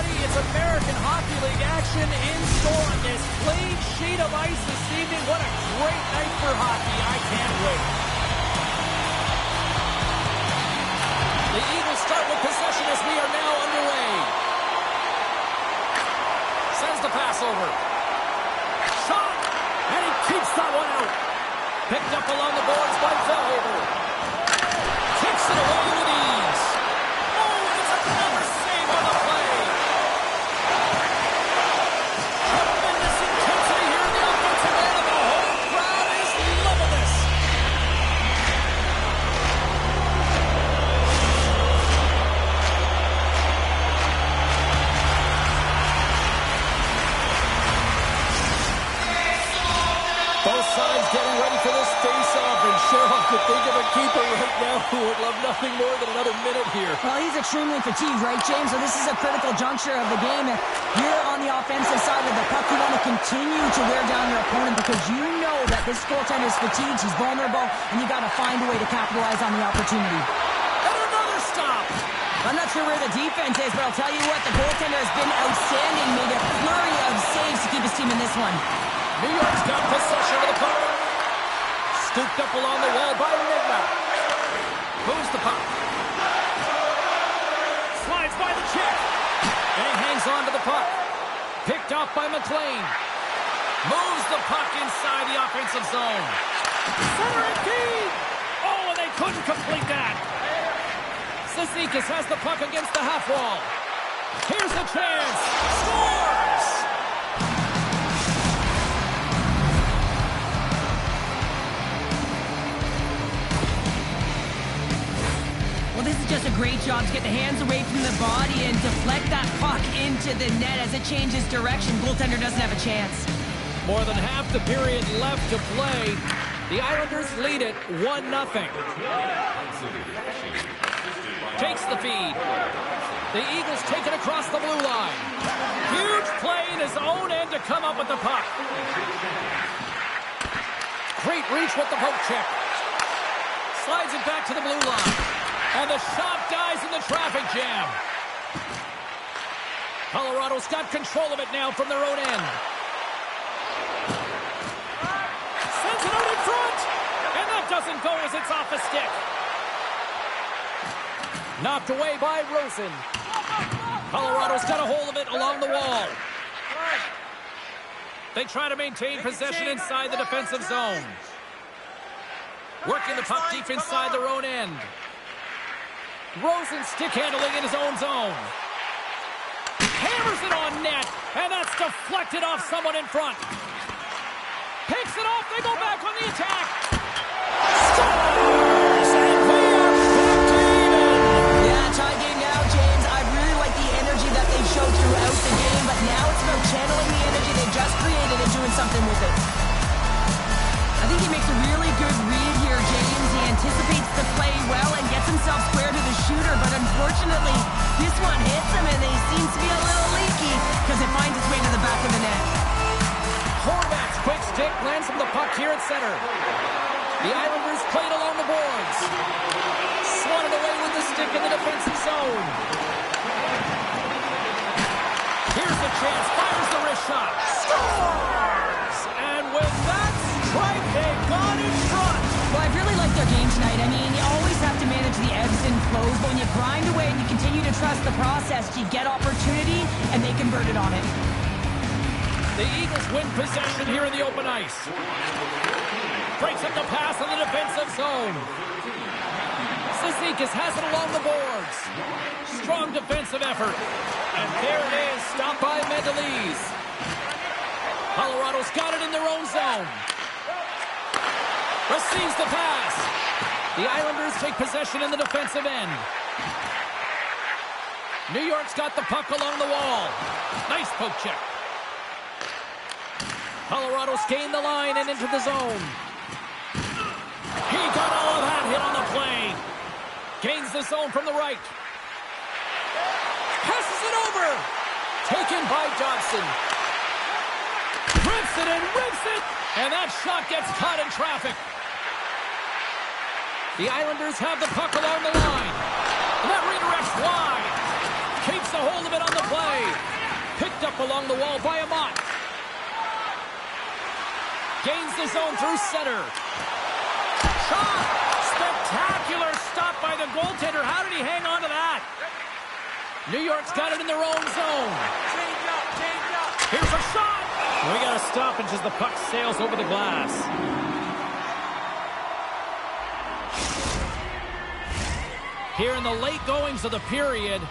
It's American Hockey League action in store on this clean sheet of ice this evening. What a great night for hockey. I can't wait. The Eagles start with possession as we are now underway. Sends the pass over. Shot! And he keeps that one out. Picked up along the boards by Fellhaber. Takes it away with ease. Oh, it's another save on the play. Tremendous intensity here in the offensive end, and the whole crowd is loving this. Both sides getting ready for this face-off, and Cheryl could think of a keeper right now who would love nothing more than another minute here. Well, he's extremely fatigued, right, James? So this is a critical juncture of the game. And you're on the offensive side of the puck. You want to continue to wear down your opponent because you know that this goaltender is fatigued, he's vulnerable, and you got to find a way to capitalize on the opportunity. And another stop. I'm not sure where the defense is, but I'll tell you what, the goaltender has been outstanding. Made a flurry of saves to keep his team in this one. New York's got possession of the puck. Scooped up along the wall by Enigma. Moves the puck. Slides by the check. And he hangs on to the puck. Picked off by McLean. Moves the puck inside the offensive zone. Center and feed. Oh, and they couldn't complete that. Cizikas has the puck against the half wall. Here's a chance. Scores! Well, this is just a great job to get the hands away from the body and deflect that puck into the net as it changes direction. Goaltender doesn't have a chance. More than half the period left to play. The Islanders lead it 1-0. Takes the feed. The Eagles take it across the blue line. Huge play in his own end to come up with the puck. Great reach with the poke check. Slides it back to the blue line. And the shot dies in the traffic jam. Colorado's got control of it now from their own end. Sends it out in front. And that doesn't go as it's off a stick. Knocked away by Rosen. Colorado's got a hold of it along the wall. They try to maintain possession inside the defensive zone. Working the puck deep inside their own end. Rosen stick handling in his own zone. Hammers it on net, and that's deflected off someone in front. Picks it off, they go back on the attack. Scores! And they are back to even. Yeah, tie game now, James. I really like the energy that they've showed throughout the game, but now it's about channeling the energy they just created and doing something with it. I think he makes a really good read here, James. He anticipates the play well and gets himself square to the shooter, but unfortunately, this one hits him and he seems to be a little leaky because it finds its way to the back of the net. Horvat's quick stick lands from the puck here at center. The Islanders played along the boards. Swatted away with the stick in the defensive zone. Here's the chance. Fires the wrist shot. Scores! And with that strike, they got in front. Well, I've really liked their game tonight. I mean, you always have to manage the ebbs and flows, but when you grind away and you continue to trust the process, you get opportunity, and they converted on it. The Eagles win possession here in the open ice. Breaks up the pass in the defensive zone. Cizikas has it along the boards. Strong defensive effort. And there it is, stopped by Mendelise. Colorado's got it in their own zone. Receives the pass. The Islanders take possession in the defensive end. New York's got the puck along the wall. Nice poke check. Colorado's gained the line and into the zone. He got all of that hit on the play. Gains the zone from the right. Passes it over. Taken by Johnson. Rips it and rips it. And that shot gets caught in traffic. The Islanders have the puck along the line. And that redirects wide. Keeps a hold of it on the play. Picked up along the wall by Amat. Gains the zone through center. Shot! Spectacular stop by the goaltender. How did he hang on to that? New York's got it in their own zone. Here's a shot! We got a stoppage as the puck sails over the glass. Here in the late goings of the period,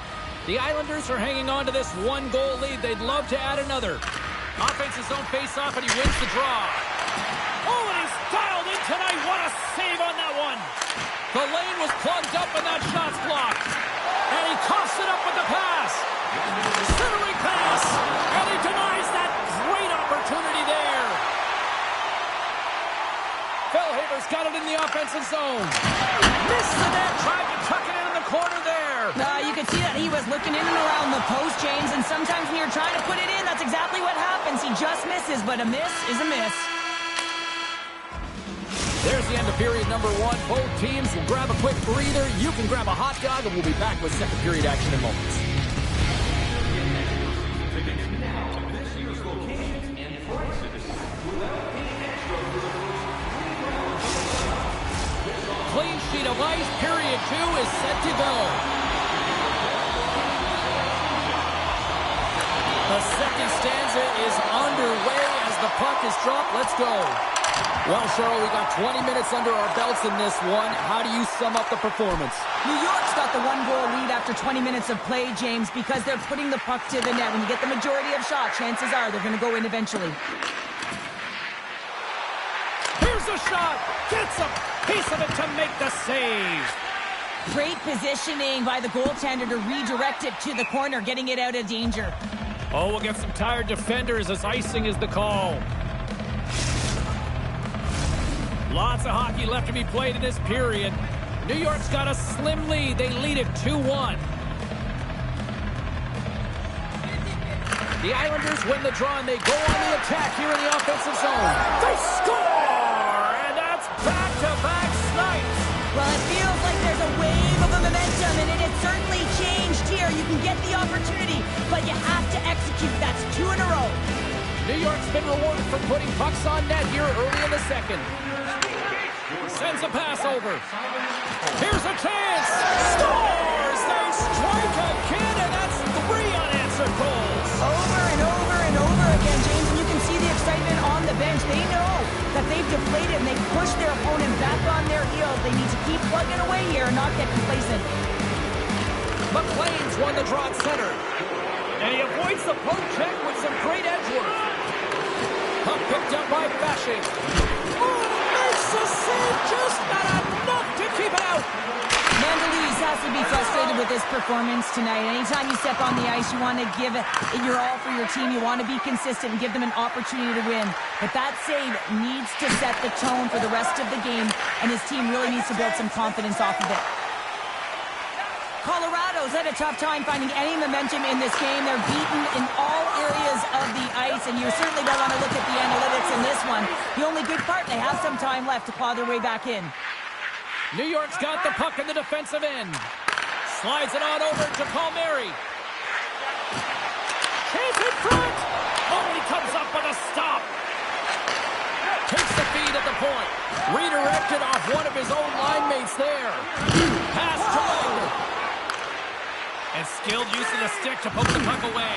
the Islanders are hanging on to this one-goal lead. They'd love to add another. Offense's zone face-off, and he wins the draw. Oh, and he's dialed in tonight. What a save on that one. The lane was plugged up, and that shot's blocked. And he coughs it up with the pass. Centering pass. And he denies that great opportunity there. Fellhaber's got it in the offensive zone. Missed the net. Tried to tuck it in the corner there. You could see that he was looking in and around the post, James, and sometimes when you're trying to put it in, that's exactly what happens. He just misses, but a miss is a miss. There's the end of period number one. Both teams will grab a quick breather. You can grab a hot dog, and we'll be back with second period action in moments. Clean sheet of ice. Period two is set to go. The second stanza is underway as the puck is dropped. Let's go. Well, Cheryl, we got 20 minutes under our belts in this one. How do you sum up the performance? New York's got the 1-goal lead after 20 minutes of play, James, because they're putting the puck to the net. When you get the majority of shots, chances are they're going to go in eventually. Here's a shot. Gets a piece of it to make the save. Great positioning by the goaltender to redirect it to the corner, getting it out of danger. Oh, we'll get some tired defenders as icing is the call. Lots of hockey left to be played in this period. New York's got a slim lead. They lead it 2-1. The Islanders win the draw, and they go on the attack here in the offensive zone. They score! And that's back-to-back snipes. Well, it feels like there's a wave of momentum, and it has certainly changed here. You can get the opportunity, but you have to execute. That's 2 in a row. New York's been rewarded for putting pucks on net here early in the second. Sends a pass over. Here's a chance. Scores! They strike again, and that's 3 unanswered goals. Over and over and over again, James, and you can see the excitement on the bench. They know that they've deflated, and they've pushed their opponent back on their heels. They need to keep plugging away here and not get complacent. McLean's won the draw at center. And he avoids the poke check with some great edge work. Puck picked up by Bashing. Oh, makes the save, just not enough to keep it out. Mandalise has to be frustrated with his performance tonight. Anytime you step on the ice, you want to give it your all for your team. You want to be consistent and give them an opportunity to win. But that save needs to set the tone for the rest of the game, and his team really needs to build some confidence off of it. Colorado's had a tough time finding any momentum in this game. They're beaten in all areas of the ice, and you certainly don't want to look at the analytics in this one. The only good part, they have some time left to claw their way back in. New York's got the puck in the defensive end. Slides it on over to Palmieri. Chase in front! Oh, he comes up with a stop. Takes the feed at the point. Redirected off one of his own line mates there. Pass to Wagner. And skilled use of the stick to poke the puck away.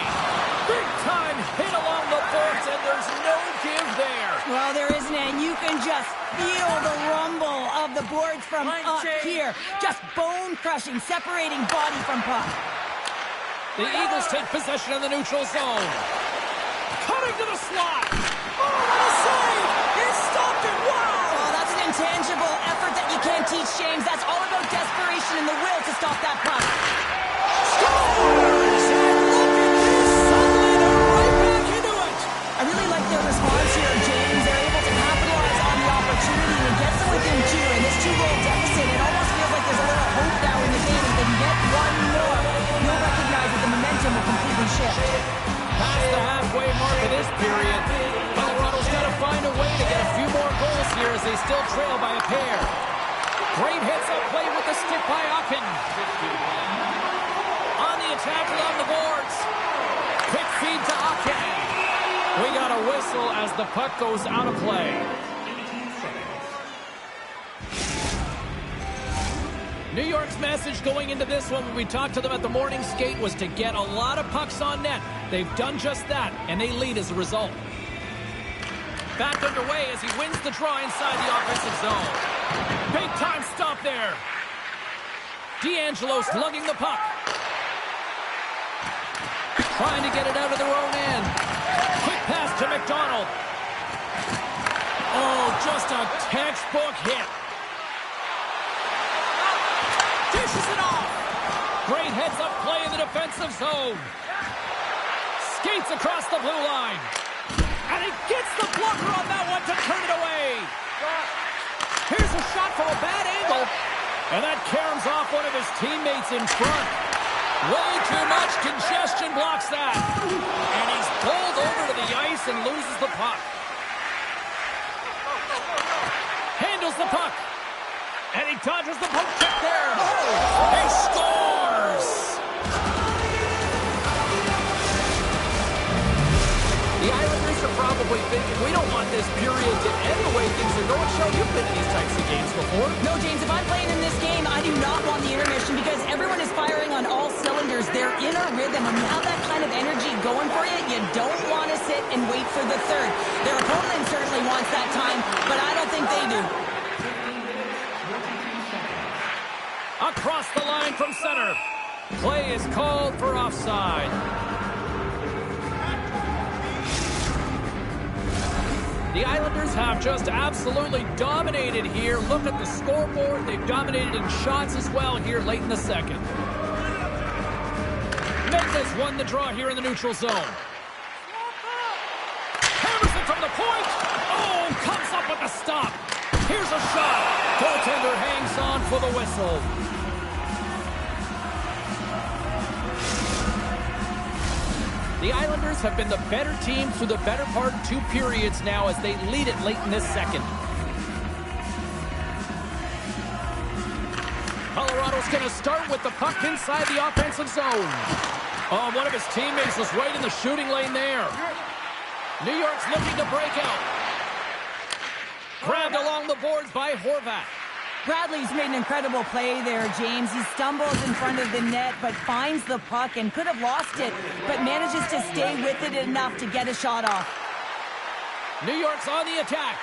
Big time hit along the boards, and there's no give there. Well, there isn't, and you can just feel the rumble of the boards from up here. Just bone-crushing, separating body from puck. The Eagles take possession in the neutral zone. Cutting to the slot. Oh, what a save! He stopped it! Wow! Oh, that's an intangible effort that you can't teach, James. That's all about desperation and the will to stop that puck. Scores! And look at this! Suddenly they're right back into it! I really like their response here, James. They're able to capitalize on the opportunity and get them within 2. In this 2-goal deficit, it almost feels like there's a little hope now in the game. If they can get one more, you'll recognize that the momentum will completely shift. Past the halfway mark of this period, Colorado's got to find a way to get a few more goals here as they still trail by a pair. Great hits up play with the stick by Ocken. On the attack along the boards. Quick feed to Ocken. We got a whistle as the puck goes out of play. New York's message going into this one when we talked to them at the morning skate was to get a lot of pucks on net. They've done just that, and they lead as a result. Back underway as he wins the draw inside the offensive zone. Big time stop there. D'Angelo slugging the puck. Trying to get it out of their own end. Quick pass to McDonald. Oh, just a textbook hit. Dishes it off. Great heads-up play in the defensive zone. Skates across the blue line. And he gets the blocker on that one to turn it away. Here's a shot from a bad angle. And that caroms off one of his teammates in front. Way too much congestion blocks that. And he's pulled over to the ice and loses the puck. Handles the puck. And he dodges the poke check there. He scores! The Islanders are probably thinking, we don't want this period to end the way things are going. Show, you've been in these types of games before. No, James, if I'm playing in this game, I do not want the intermission because everyone is firing on all cylinders. They're They're in a rhythm. When you have that kind of energy going for you, you don't want to sit and wait for the third. Their opponent certainly wants that time, but I don't think they do. Across the line from center. Play is called for offside. The Islanders have just absolutely dominated here. Look at the scoreboard. They've dominated in shots as well here late in the second. Memphis won the draw here in the neutral zone. Hammers it from the point. Oh, comes up with the stop. Here's a shot. Goaltender hangs on for the whistle. The Islanders have been the better team through the better part of 2 periods now as they lead it late in this second. Colorado's going to start with the puck inside the offensive zone. Oh, one of his teammates was right in the shooting lane there. New York's looking to break out. Grabbed along the boards by Horvat. Bradley's made an incredible play there, James. He stumbles in front of the net, but finds the puck and could have lost it, but manages to stay with it enough to get a shot off. New York's on the attack.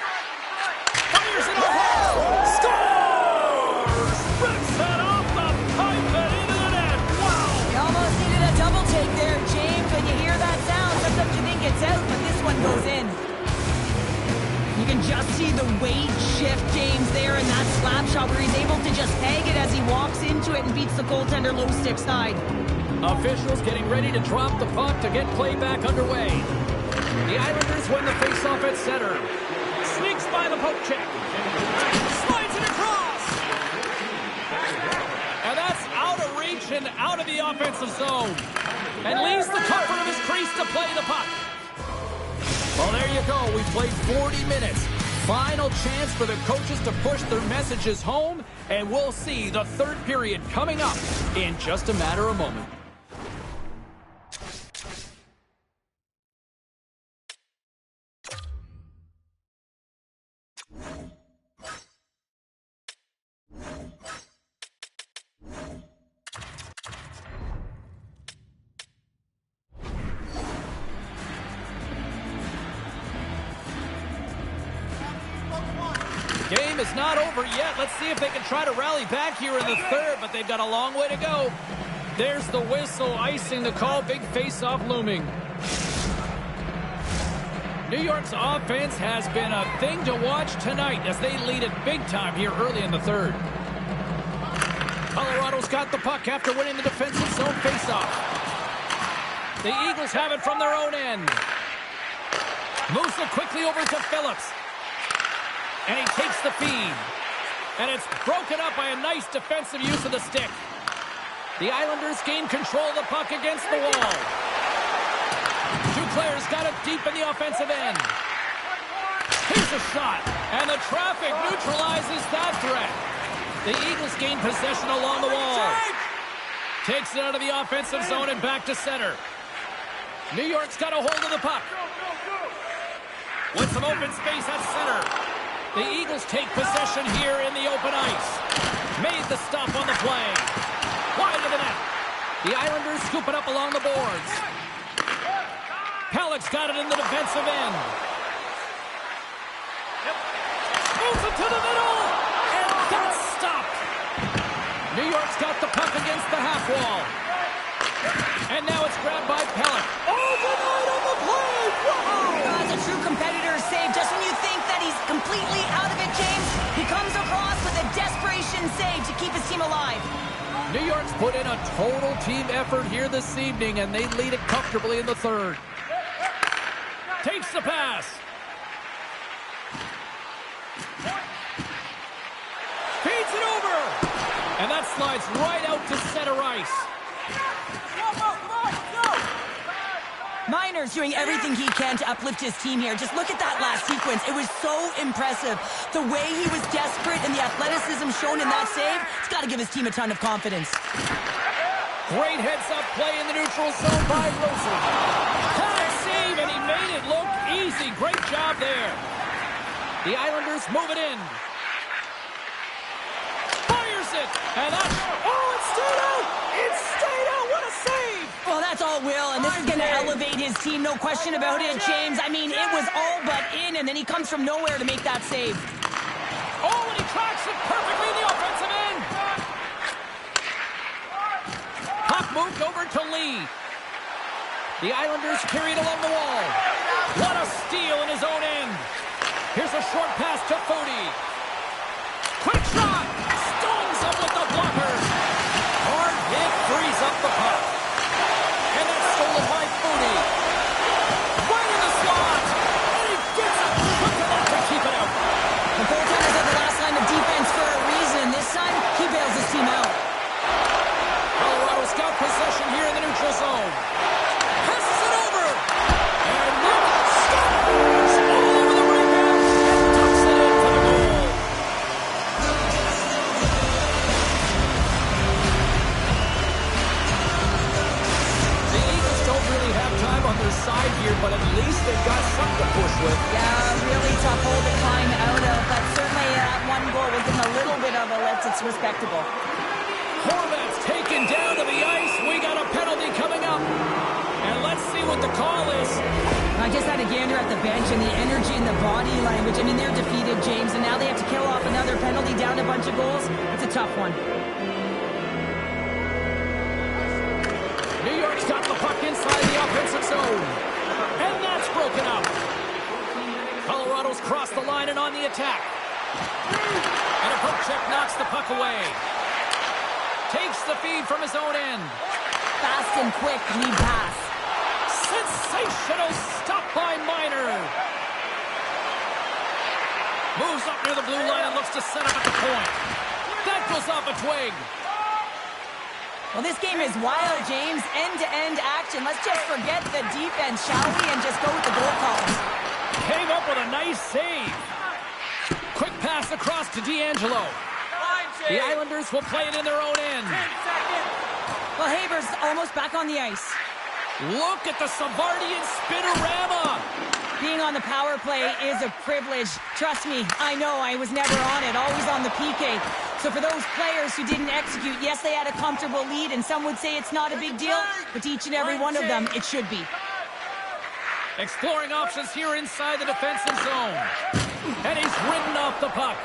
Fires it off. Scores! Rips it off the pipe and into the net. Wow! You almost needed a double take there, James. When you hear that sound, sometimes you think it's out, but this one goes in. You can just see the weight shift, James, there in that slap shot where he's able to just peg it as he walks into it and beats the goaltender low stick side. Officials getting ready to drop the puck to get play back underway. The Islanders win the faceoff at center. Sneaks by the poke check. Slides it across. And that's out of reach and out of the offensive zone. And leaves the comfort of his crease to play the puck. Well, there you go. We played 40 minutes. Final chance for the coaches to push their messages home, and we'll see the third period coming up in just a matter of moments. Game is not over yet. Let's see if they can try to rally back here in the third, but they've got a long way to go. There's the whistle, icing the call, big face-off looming. New York's offense has been a thing to watch tonight as they lead it big time here early in the third. Colorado's got the puck after winning the defensive zone face-off. The Eagles have it from their own end. Moves it quickly over to Phillips. And he takes the feed. And it's broken up by a nice defensive use of the stick. The Islanders gain control of the puck against the wall. Two players got it deep in the offensive end. Here's a shot. And the traffic neutralizes that threat. The Eagles gain possession along the wall. Takes it out of the offensive zone and back to center. New York's got a hold of the puck. With some open space at center. The Eagles take possession here in the open ice. Made the stop on the play. Wide of the net. The Islanders scoop it up along the boards. Pellick's got it in the defensive end. Moves it to the middle. And that's stopped. New York's got the puck against the half wall. And now it's grabbed by Pellick. Oh, denied on the play. Wow. That's a true competitor save. Just when you think that he's completely out of it, James, he comes across with a desperation save to keep his team alive. New York's put in a total team effort here this evening, and they lead it comfortably in the third. Takes the pass. Feeds it over. And that slides right out to center ice. Miner's doing everything he can to uplift his team here. Just look at that last sequence. It was so impressive. The way he was desperate and the athleticism shown in that save, it's got to give his team a ton of confidence. Great heads-up play in the neutral zone by Rosen. High save, and he made it look easy. Great job there. The Islanders move it in. Fires it, and that's... Oh, it stayed out! It stayed out! What a save! He's going to elevate his team, no question about it, James. I mean, it was all but in, and then he comes from nowhere to make that save. Oh, and he tracks it perfectly in the offensive end. Puck moved over to Lee. The Islanders carried along the wall. What a steal in his own end. Here's a short pass to Fody. Quick shot. Stones up with the blocker. Hard hit frees up the puck. And that's stolen by Fody. Right in the slot. And he gets it. Quick enough to keep it out. The goaltenders are the last line of defense for a reason. This time, he bails his team out. Colorado's got possession here in the neutral zone. Passes it over. And Nick scores all over the rebound and tucks it in for the goal. The Eagles don't really have time on their side here, but at least they've got something to push with. Yeah, really tough hole to climb out of, but certainly that one goal was in a little bit of a lift. It's respectable. Horvat's taken down to the ice. We got a penalty coming up. And let's see what the call is. I just had a gander at the bench and the energy and the body language. I mean, they're defeated, James, and now they have to kill off another penalty, down a bunch of goals. It's a tough one. New York's got the puck inside the offensive zone. And that's broken up. Colorado's crossed the line and on the attack. And a poke check knocks the puck away. Takes the feed from his own end. Fast and quick lead pass. Sensational stop by Miner. Moves up near the blue line and looks to set up at the point. That goes off a twig. Well, this game is wild, James. End-to-end action. Let's just forget the defense, shall we, and just go with the goal calls. Came up with a nice save. Quick pass across to D'Angelo. The Islanders will play it in their own end. Well, Haber's almost back on the ice. Look at the Savardian spinorama. Being on the power play is a privilege. Trust me, I know I was never on it, always on the PK. So for those players who didn't execute, yes, they had a comfortable lead, and some would say it's not a big deal, but to each and every one of them, it should be. Exploring options here inside the defensive zone. And he's ridden off the puck.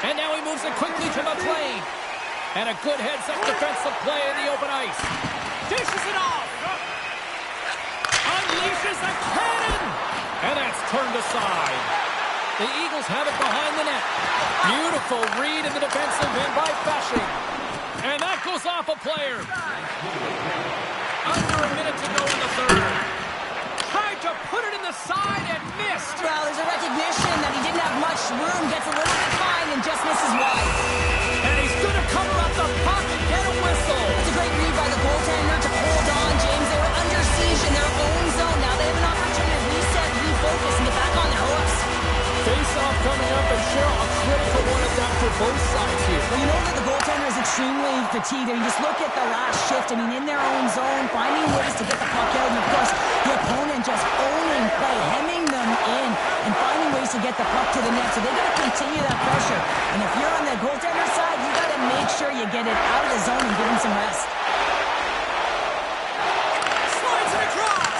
And now he moves it quickly to McLean. And a good heads-up defensive play in the open ice. Dishes it off. Unleashes a cannon. And that's turned aside. The Eagles have it behind the net. Beautiful read in the defensive end by Fashing. And that goes off a player. Under a minute to go in the third. Tried to put it in the side and missed. Well, there's a recognition that he didn't have much room, gets a little bit fine, and just misses wide. And he's going to cover up the puck and get a whistle. It's a great read by the goaltender to hold on, James. They were under siege in their own zone. Now they have an opportunity to reset, refocus, and get back on the hooks. Face-off coming up, and Cheryl, a critical one of that for both sides here. Well, you know that the goaltender is extremely fatigued. I mean, just look at the last shift. I mean, in their own zone, finding ways to get the puck out, and of course, the opponent just owning play, hemming them in, and finding ways to get the puck to the net. So they got to continue that pressure. And if you're on the goaltender side, you got to make sure you get it out of the zone and give him some rest. Slides it across.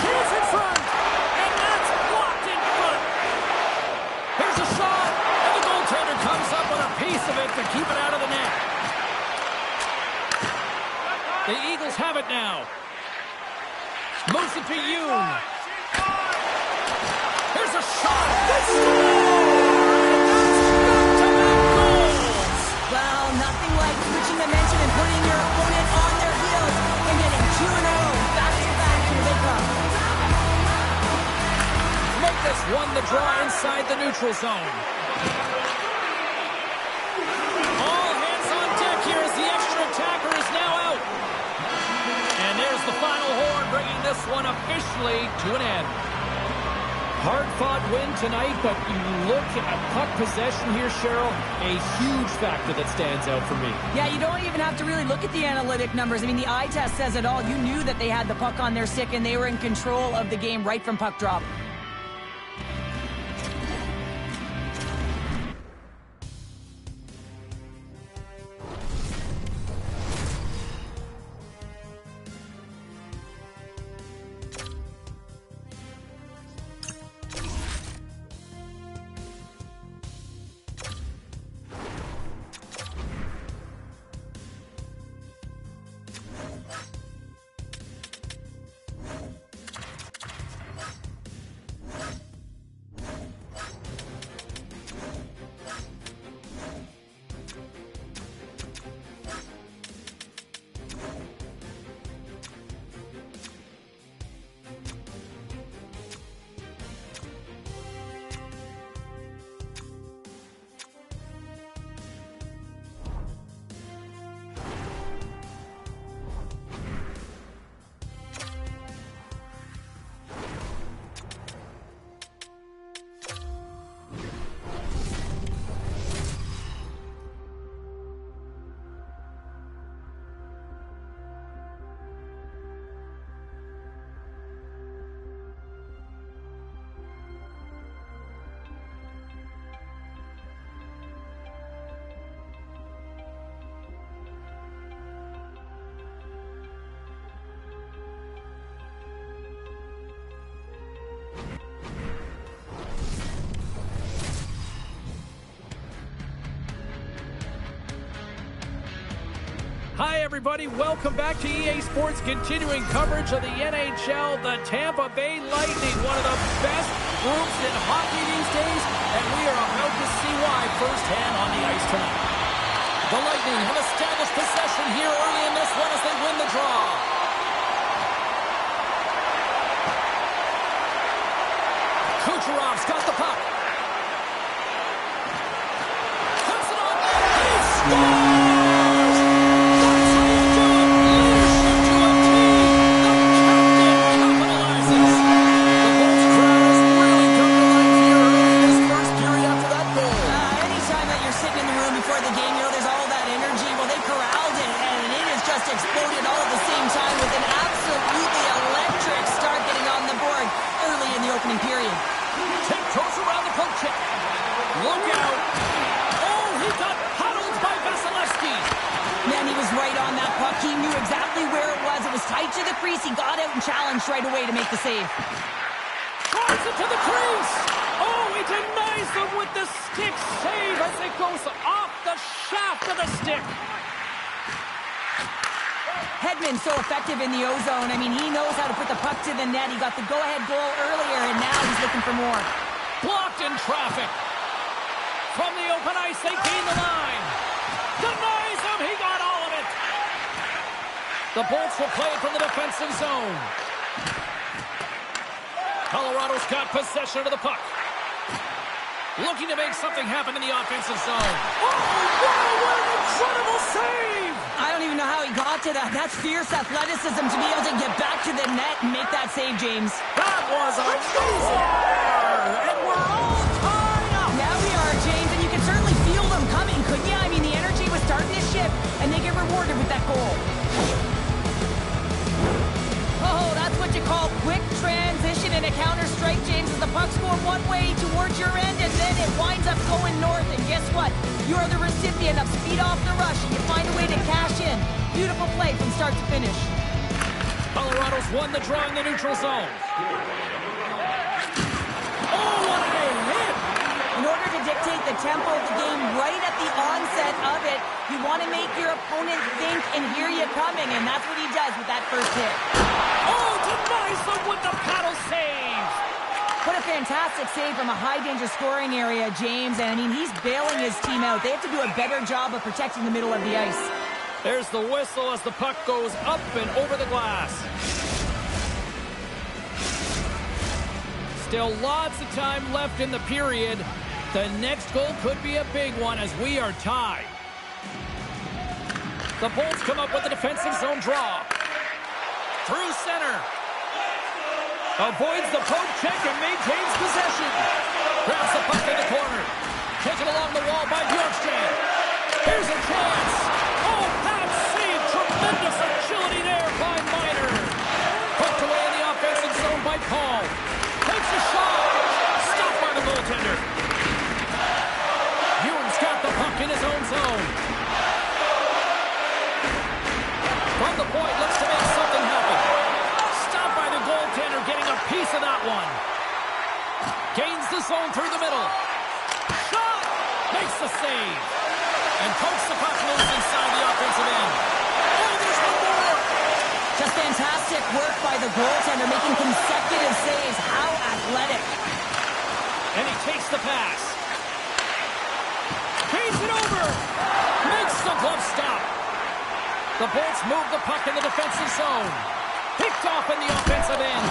Here's in front. And that's blocked in front. Here's a shot. And the goaltender comes up with a piece of it to keep it out of the net. The Eagles have it now. Moves it to Yoon. Here's a shot. That's back-to-back goals. Well, nothing like switching momentum and putting your opponent on their heels and getting 2 in a row, back-to-back, here they come. Memphis won the draw inside the neutral zone. All hands on deck here as the extra attacker is now out. And there's the final horn, bringing this one officially to an end. Hard-fought win tonight, but you look at puck possession here, Cheryl, a huge factor that stands out for me. Yeah, you don't even have to really look at the analytic numbers. I mean, the eye test says it all. You knew that they had the puck on their stick, and they were in control of the game right from puck drop. Hi, everybody. Welcome back to EA Sports, continuing coverage of the NHL. The Tampa Bay Lightning, one of the best groups in hockey these days, and we are about to see why firsthand on the ice tonight. The Lightning have established possession here early in this one as they win the draw. Kucherov's got the puck. Puts it on. He scores! Exploded all at the same time with an absolutely electric start getting on the board early in the opening period. Tiptoes around the poke check. Look out. Oh, he got huddled by Vasilevsky. Man, he was right on that puck. He knew exactly where it was. It was tight to the crease. He got out and challenged right away to make the save. Drives it to the crease. Oh, he denies them with the stick save as it goes off the shaft of the stick. Hedman's so effective in the O-zone. I mean, he knows how to put the puck to the net. He got the go-ahead goal earlier, and now he's looking for more. Blocked in traffic. From the open ice, they gain the line. Denies him. He got all of it. The Bolts will play it from the defensive zone. Colorado's got possession of the puck. Looking to make something happen in the offensive zone. Oh, wow, what an incredible save! I don't even know how he got to that. That's fierce athleticism to be able to get back to the net and make that save, James. That was amazing! And we're all tied up! Now we are, James, and you can certainly feel them coming, couldn't you? I mean, the energy was starting to shift, and they get rewarded with that goal. Oh, that's what you call quick transition in a counter-strike, James, as the puck's going one way towards your end, and then it winds up going north, and guess what? You are the recipient of speed off the rush, and you find a way to cash in. Beautiful play from start to finish. Colorado's won the draw in the neutral zone. Oh, what a hit! In order to dictate the tempo of the game right at the onset of it, you want to make your opponent think and hear you coming, and that's what he does with that first hit. Oh, denies them with the paddle save! What a fantastic save from a high-danger scoring area, James. And, I mean, he's bailing his team out. They have to do a better job of protecting the middle of the ice. There's the whistle as the puck goes up and over the glass. Still lots of time left in the period. The next goal could be a big one as we are tied. The Bolts come up with a defensive zone draw. Through center. Avoids the poke check and maintains possession. Grabs the puck in the corner. Taken along the wall by Bjorkstrand. Here's a chance. Oh, that save. Tremendous agility there by Miner. Poked away in the offensive zone by Paul. Takes a shot. Stopped by the goaltender. Ewan's got the puck in his own zone. From the point, looks to make something happen. Stopped by the goaltender, getting a piece of that one. Gains the zone through the middle. Shot! Makes the save. And pokes the puck loose inside the offensive end. Oh, there's one more! Just fantastic work by the goaltender, making consecutive saves. How athletic. And he takes the pass. Pays it over! Makes the glove stop. The Bolts move the puck in the defensive zone. Picked off in the offensive end.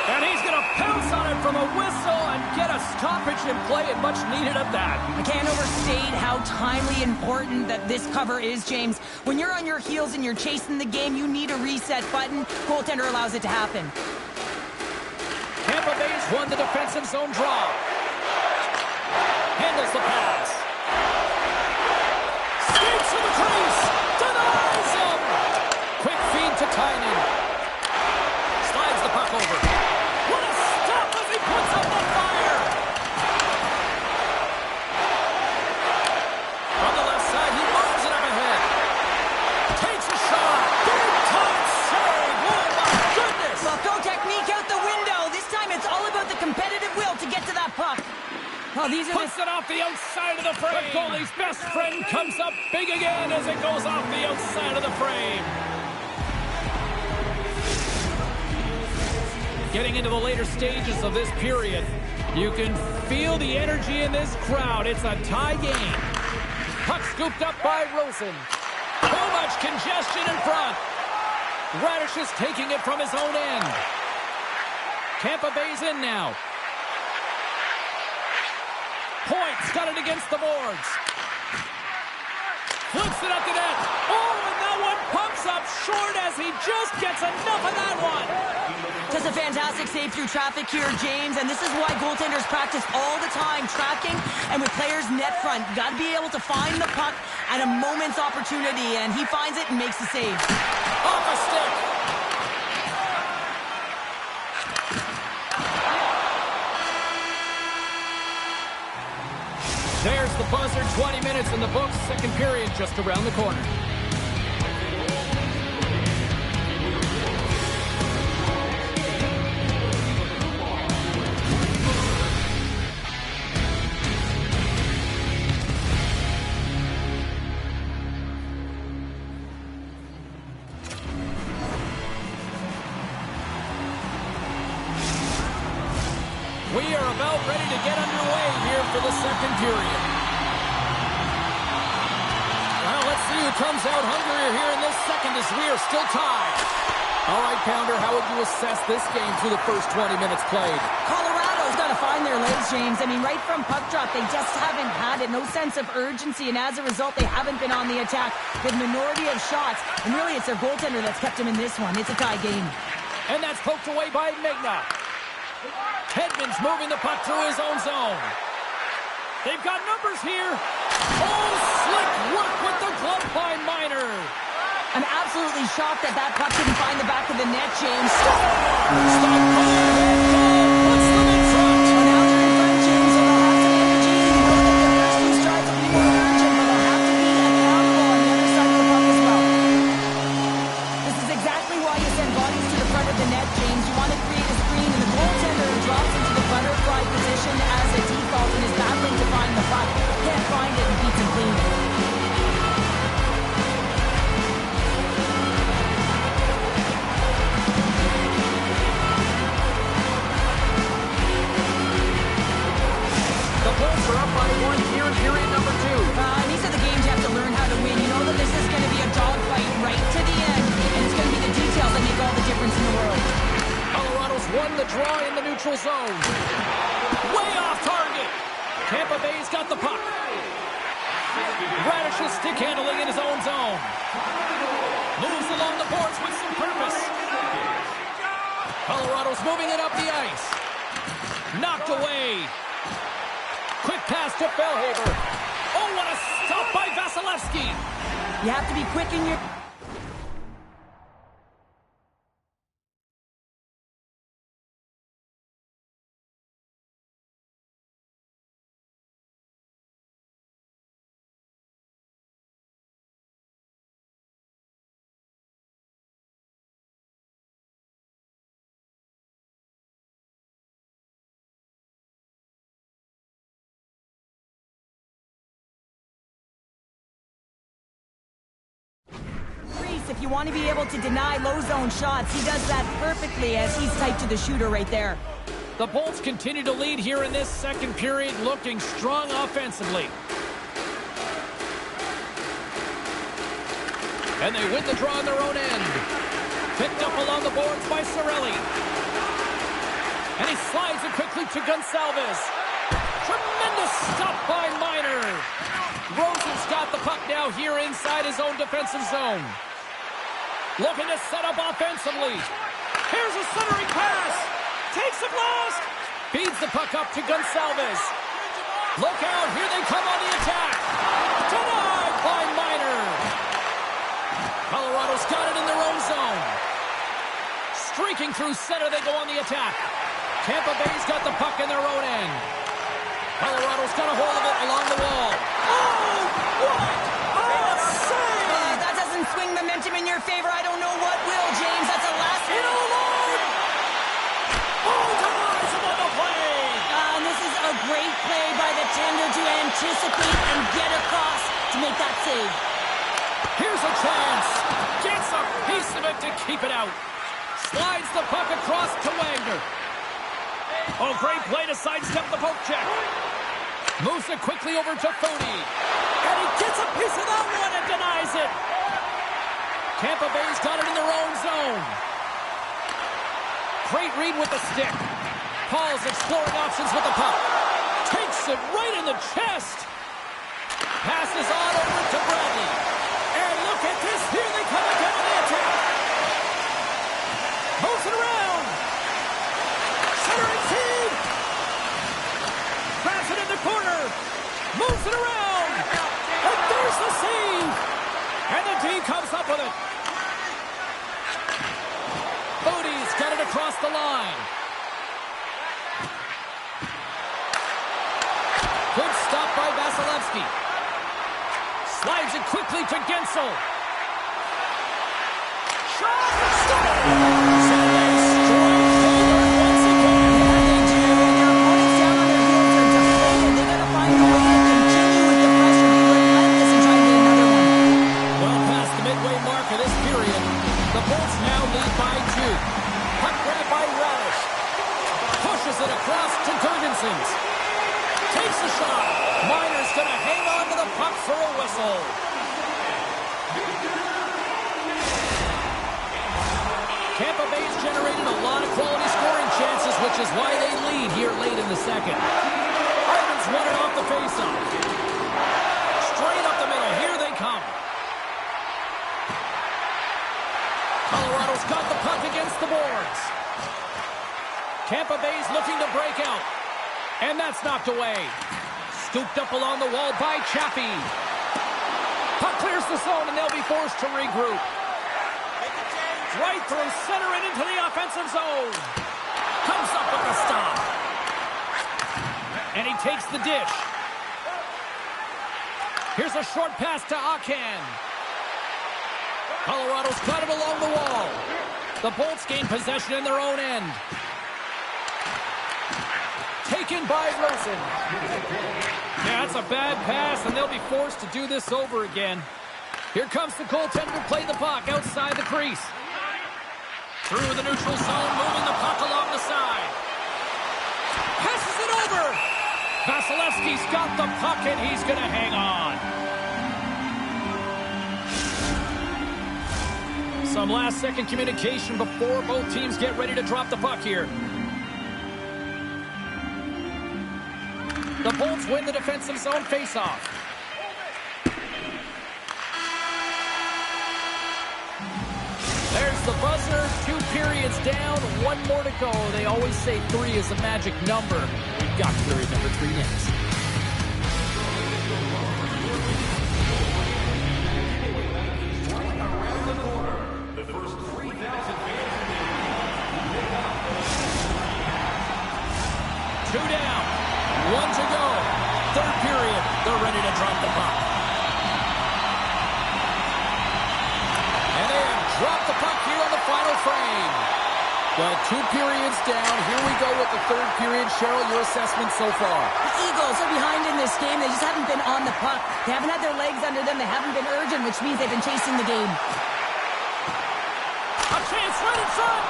And he's going to pounce on it from a whistle and get a stoppage in play, and much needed at that. I can't overstate how timely important that this cover is, James. When you're on your heels and you're chasing the game, you need a reset button. Goaltender allows it to happen. Tampa Bay's won the defensive zone draw. Handles the pass. Skates to the crease. Denies him. Quick feed to Tynan. Slides the puck over. What a stop as he puts up the fire. From the left side, he moves it up ahead. Takes a shot. Big time save. Oh my goodness. Well, throw technique out the window. This time it's all about the competitive will to get to that puck. Oh, these are Puts it off the outside of the frame. The goalie's best friend comes up big again as it goes off the outside of the frame. Getting into the later stages of this period, you can feel the energy in this crowd. It's a tie game. Puck scooped up by Rosen. Too much congestion in front. Radish is taking it from his own end. Tampa Bay's in now. Point's got it against the boards. Flips it up the net. Oh, and that one pumps up short as he just gets enough of that one. Just a fantastic save through traffic here, James, and this is why goaltenders practice all the time, tracking and with players net front. Got to be able to find the puck at a moment's opportunity, and he finds it and makes the save. Off a stick. There's the buzzer. 20 minutes in the books. Second period just around the corner. We are about ready to get underway here for the second period. Well, let's see who comes out hungrier here in this second as we are still tied. All right, Pounder, how would you assess this game through the first 20 minutes played? Colorado's got to find their legs, James. I mean, right from puck drop, they just haven't had it. No sense of urgency, and as a result, they haven't been on the attack. Good minority of shots, and really it's their goaltender that's kept them in this one. It's a tie game. And that's poked away by Megna. Hedman's moving the puck through his own zone. They've got numbers here. Oh, slick work with the glove by Miner. I'm absolutely shocked that that puck didn't find the back of the net, James. Stop goal. Puts them in front. Well, now they're in front, James, so they'll have some energy. You know that their first two strides will be more urgent, but they'll have to be accountable on the other side of the puck as well. This is exactly why you send bodies to the front of the net, James. You want to create a screen, and the goaltender drops into the butterfly position as a default and is battling to find the puck. Can't find it and beats him clean. The Bulls are up by one here in period number 2. And these are the games you have to learn how to win. You know that this is going to be a dogfight right to the end, and it's going to be the details that make all the difference in the world. Colorado's won the draw in the neutral zone. Way off target. Tampa Bay's got the puck. Radish is stick handling in his own zone. Moves along the boards with some purpose. Colorado's moving it up the ice. Knocked away. Quick pass to Bellhaber. Oh, what a stop by Vasilevsky. You have to be quick in your... If you want to be able to deny low zone shots, he does that perfectly as he's tight to the shooter right there. The Bolts continue to lead here in this second period, looking strong offensively. And they win the draw on their own end. Picked up along the boards by Cirelli. And he slides it quickly to Gonçalves. Tremendous stop by Miner. Rosen's got the puck now here inside his own defensive zone. Looking to set up offensively. Here's a centering pass. Takes a blast. Feeds the puck up to Gonçalves. Look out. Here they come on the attack. Denied by Miner. Colorado's got it in their own zone. Streaking through center, they go on the attack. Tampa Bay's got the puck in their own end. Colorado's got a hold of it along the wall. Oh, what? That doesn't swing momentum in your favor. I don't know what will, James. That's a last minute alone. Oh, ties him on the play. And this is a great play by anticipate and get across to make that save. Here's a chance. Gets a piece of it to keep it out. Slides the puck across to Wagner. Oh, great play to sidestep the poke check. Moves it quickly over to Fody. And he gets a piece of that one and denies it. Tampa Bay's got it in their own zone. Great read with the stick. Paul's exploring options with the puck. Takes it right in the chest. Passes on over to Bradley. And look at this. Here they come again on the attack. Moves it around. Centering feed. Grabs it in the corner. Moves it around. And there's the save. And the D comes up with it. Bodie's got it across the line. Good stop by Vasilevsky. Slides it quickly to Gensel. Shot! Stop! So they strike forward once again. Yeah, they do. And their opponents down on their heels are deflated. They got to find a way to continue with the pressure, be relentless, and try and get another one. Well past the midway mark of this period, the Bolts now lead by 2. Puck grab by Radish. Pushes it across to Gergensons. Takes a shot. Miner's going to hang on to the puck for a whistle. Tampa Bay's generated a lot of quality scoring chances, which is why they lead here late in the second. Hartman's won it off the faceoff. Straight up the middle. Here they come. Colorado's got the puck against the boards. Tampa Bay's looking to break out. And that's knocked away. Scooped up along the wall by Chappie. Puck clears the zone, and they'll be forced to regroup. Right through center and into the offensive zone. Comes up with the stop. And he takes the dish. Here's a short pass to Akan. Colorado's got it along the wall. The Bolts gain possession in their own end. Taken by Rosen. Yeah, that's a bad pass, and they'll be forced to do this over again. Here comes the goaltender to play the puck outside the crease. Through the neutral zone, moving the puck along the side. Passes it over. Vasilevsky's got the puck, and he's going to hang on. Some last-second communication before both teams get ready to drop the puck here. The Bolts win the defensive zone faceoff. There's the buzzer. 2 periods down. 1 more to go. They always say 3 is a magic number. We've got period number 3 next. The first 3,000 fans. 2 down. 1 to go. 3rd period. They're ready to drop the puck. And they have dropped the puck here on the final frame. Well, 2 periods down. Here we go with the 3rd period. Cheryl, your assessment so far? The Eagles are behind in this game. They just haven't been on the puck. They haven't had their legs under them. They haven't been urgent, which means they've been chasing the game. A chance right in front.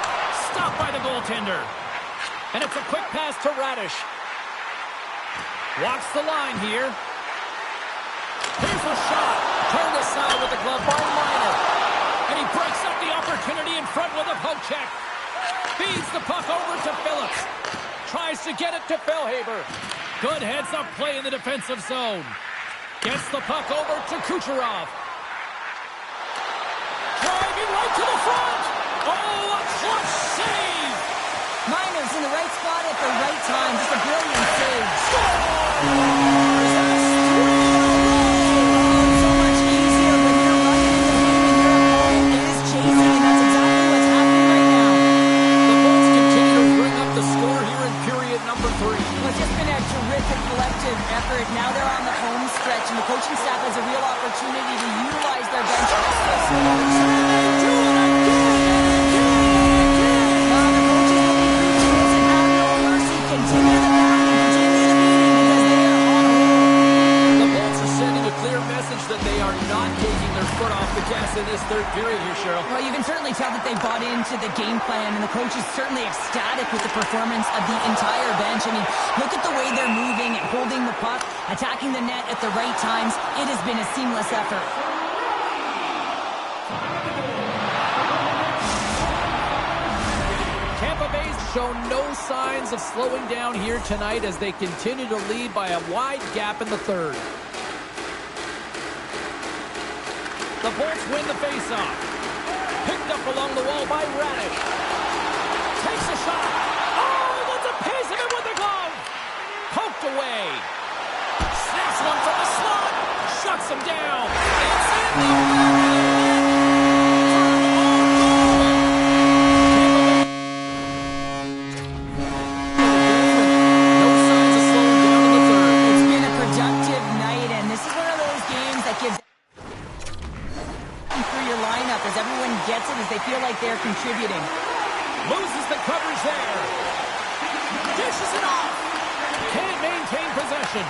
Stopped by the goaltender. And it's a quick pass to Radish. Walks the line here. Here's a shot. Turned aside with the glove by Miner. And he breaks up the opportunity in front with a poke check. Feeds the puck over to Phillips. Tries to get it to Fellhaber. Good heads-up play in the defensive zone. Gets the puck over to Kucherov. Driving right to the front. Oh, a clutch save. Miner's in the right spot at the right time. Just a brilliant save. Scores! So much easier when you're running in the game and your opponent is chasing, and that's exactly what's happening right now. The Bolts continue to bring up the score here in period number 3. Well, it's just been a terrific collective effort. Now they're on the home stretch, and the coaching staff has a real opportunity to utilize their bench. Continue the pounding, continue the beating, because they are on a roll. The not taking their foot off the gas in this third period here, Cheryl. Well, you can certainly tell that they bought into the game plan, and the coach is certainly ecstatic with the performance of the entire bench. I mean, look at the way they're moving and holding the puck, attacking the net at the right times. It has been a seamless effort. Tampa Bay's shown no signs of slowing down here tonight as they continue to lead by a wide gap in the third. The Bolts win the faceoff. Picked up along the wall by Radish. Takes a shot. Oh, he gets a piece of it with the glove. Poked away. Snaps one from the slot. Shuts him down. It's in the they feel like they're contributing. Loses the coverage there. Dishes it off. Can't maintain possession.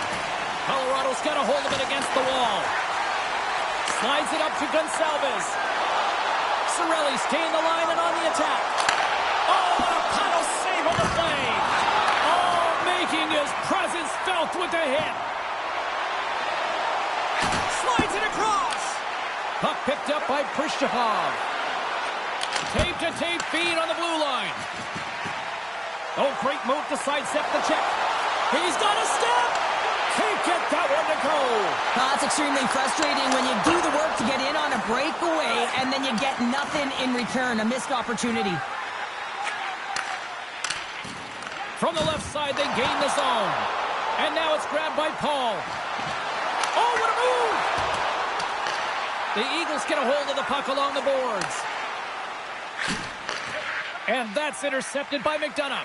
Colorado's got a hold of it against the wall. Slides it up to Gonçalves. Cirelli staying the line and on the attack. Oh, what a paddle save on the play. Oh, making his presence felt with the hit. Slides it across. Puck picked up by Prishchapov. Tape-to-tape feed on the blue line. Oh, great move to sidestep the check. He's got a step. Can't get that one to go. That's extremely frustrating when you do the work to get in on a breakaway and then you get nothing in return, a missed opportunity. From the left side, they gain the zone. And now it's grabbed by Paul. Oh, what a move! The Eagles get a hold of the puck along the boards. And that's intercepted by McDonough.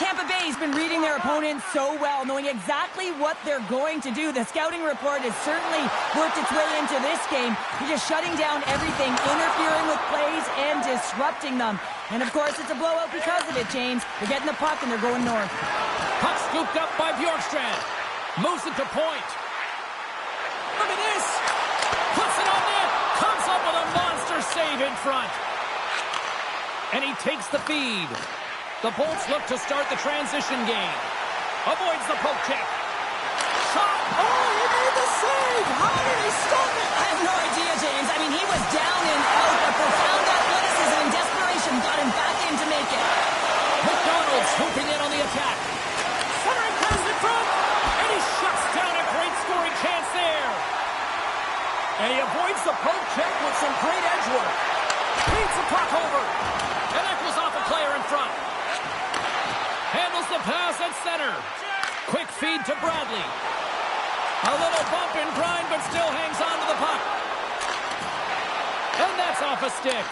Tampa Bay's been reading their opponents so well, knowing exactly what they're going to do. The scouting report has certainly worked its way into this game. They're just shutting down everything, interfering with plays, and disrupting them. And, of course, it's a blowout because of it, James. They're getting the puck, and they're going north. Puck scooped up by Bjorkstrand. Moves it to point. Look at this. Puts it on net. Comes up with a monster save in front. And he takes the feed. The Bolts look to start the transition game. Avoids the poke check. Shot. Oh, he made the save. How did he stop it? I have no idea, James. I mean, he was down and out, but profound athleticism and desperation got him back in to make it. McDonald swooping in on the attack. Centering pass in front. And he shuts down a great scoring chance there. And he avoids the poke check with some great edge work. Beats the puck over. And echoes off a player in front. Handles the pass at center. Quick feed to Bradley. A little bump and grind, but still hangs on to the puck. And that's off a stick.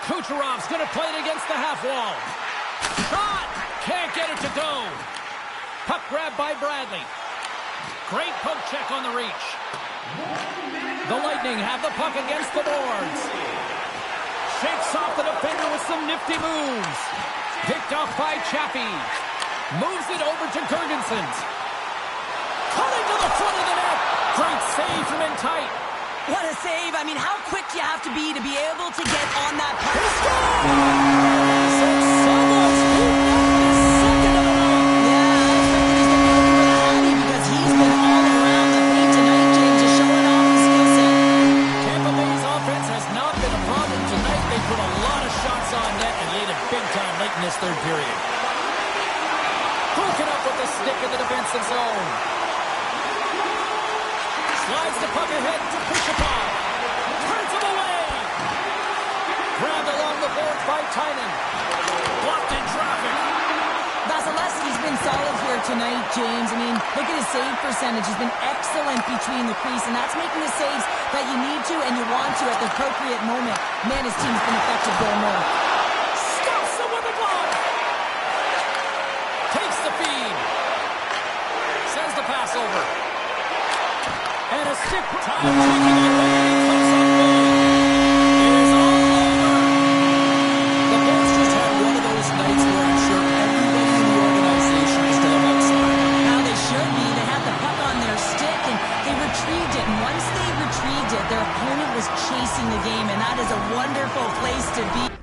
Kucherov's going to play it against the half wall. Shot! Can't get it to go. Puck grab by Bradley. Great poke check on the reach. The Lightning have the puck against the boards. Shakes off the defender with some nifty moves. Picked off by Chappie. Moves it over to Girgensons. Coming to the front of the net. Great save from in tight. What a save. I mean, how quick you have to be able to get on that puck. He scores! It's someone's second of the night. Yeah, I expect that he's going to be looking for the Hattie because he's been all around the paint tonight, James, just showing off his skill set. Tampa Bay's offense has not been a problem tonight. They put a lot of shots on net and laid it big time late in this third period. Broken up with the stick in the defensive zone. Slides the puck ahead to Prishchapov. Turns him away. Grabbed along the boards by Tynan. Blocked in traffic. Vasilevsky's been solid here tonight, James. I mean, look at his save percentage. He's been excellent between the crease, and that's making the saves that you need to and you want to at the appropriate moment. Man, his team's been effective going north. Stops him with a glove. Takes the feed. Sends the pass over. And a stick time taking it away. Comes up big. It is all over. The Bolts just had one of those nights where I'm sure everybody in the organization is to the outside. Now they should be. They had the puck on their stick, and they retrieved it, and once they retrieved it, their opponent was chasing the game, and that is a wonderful place to be.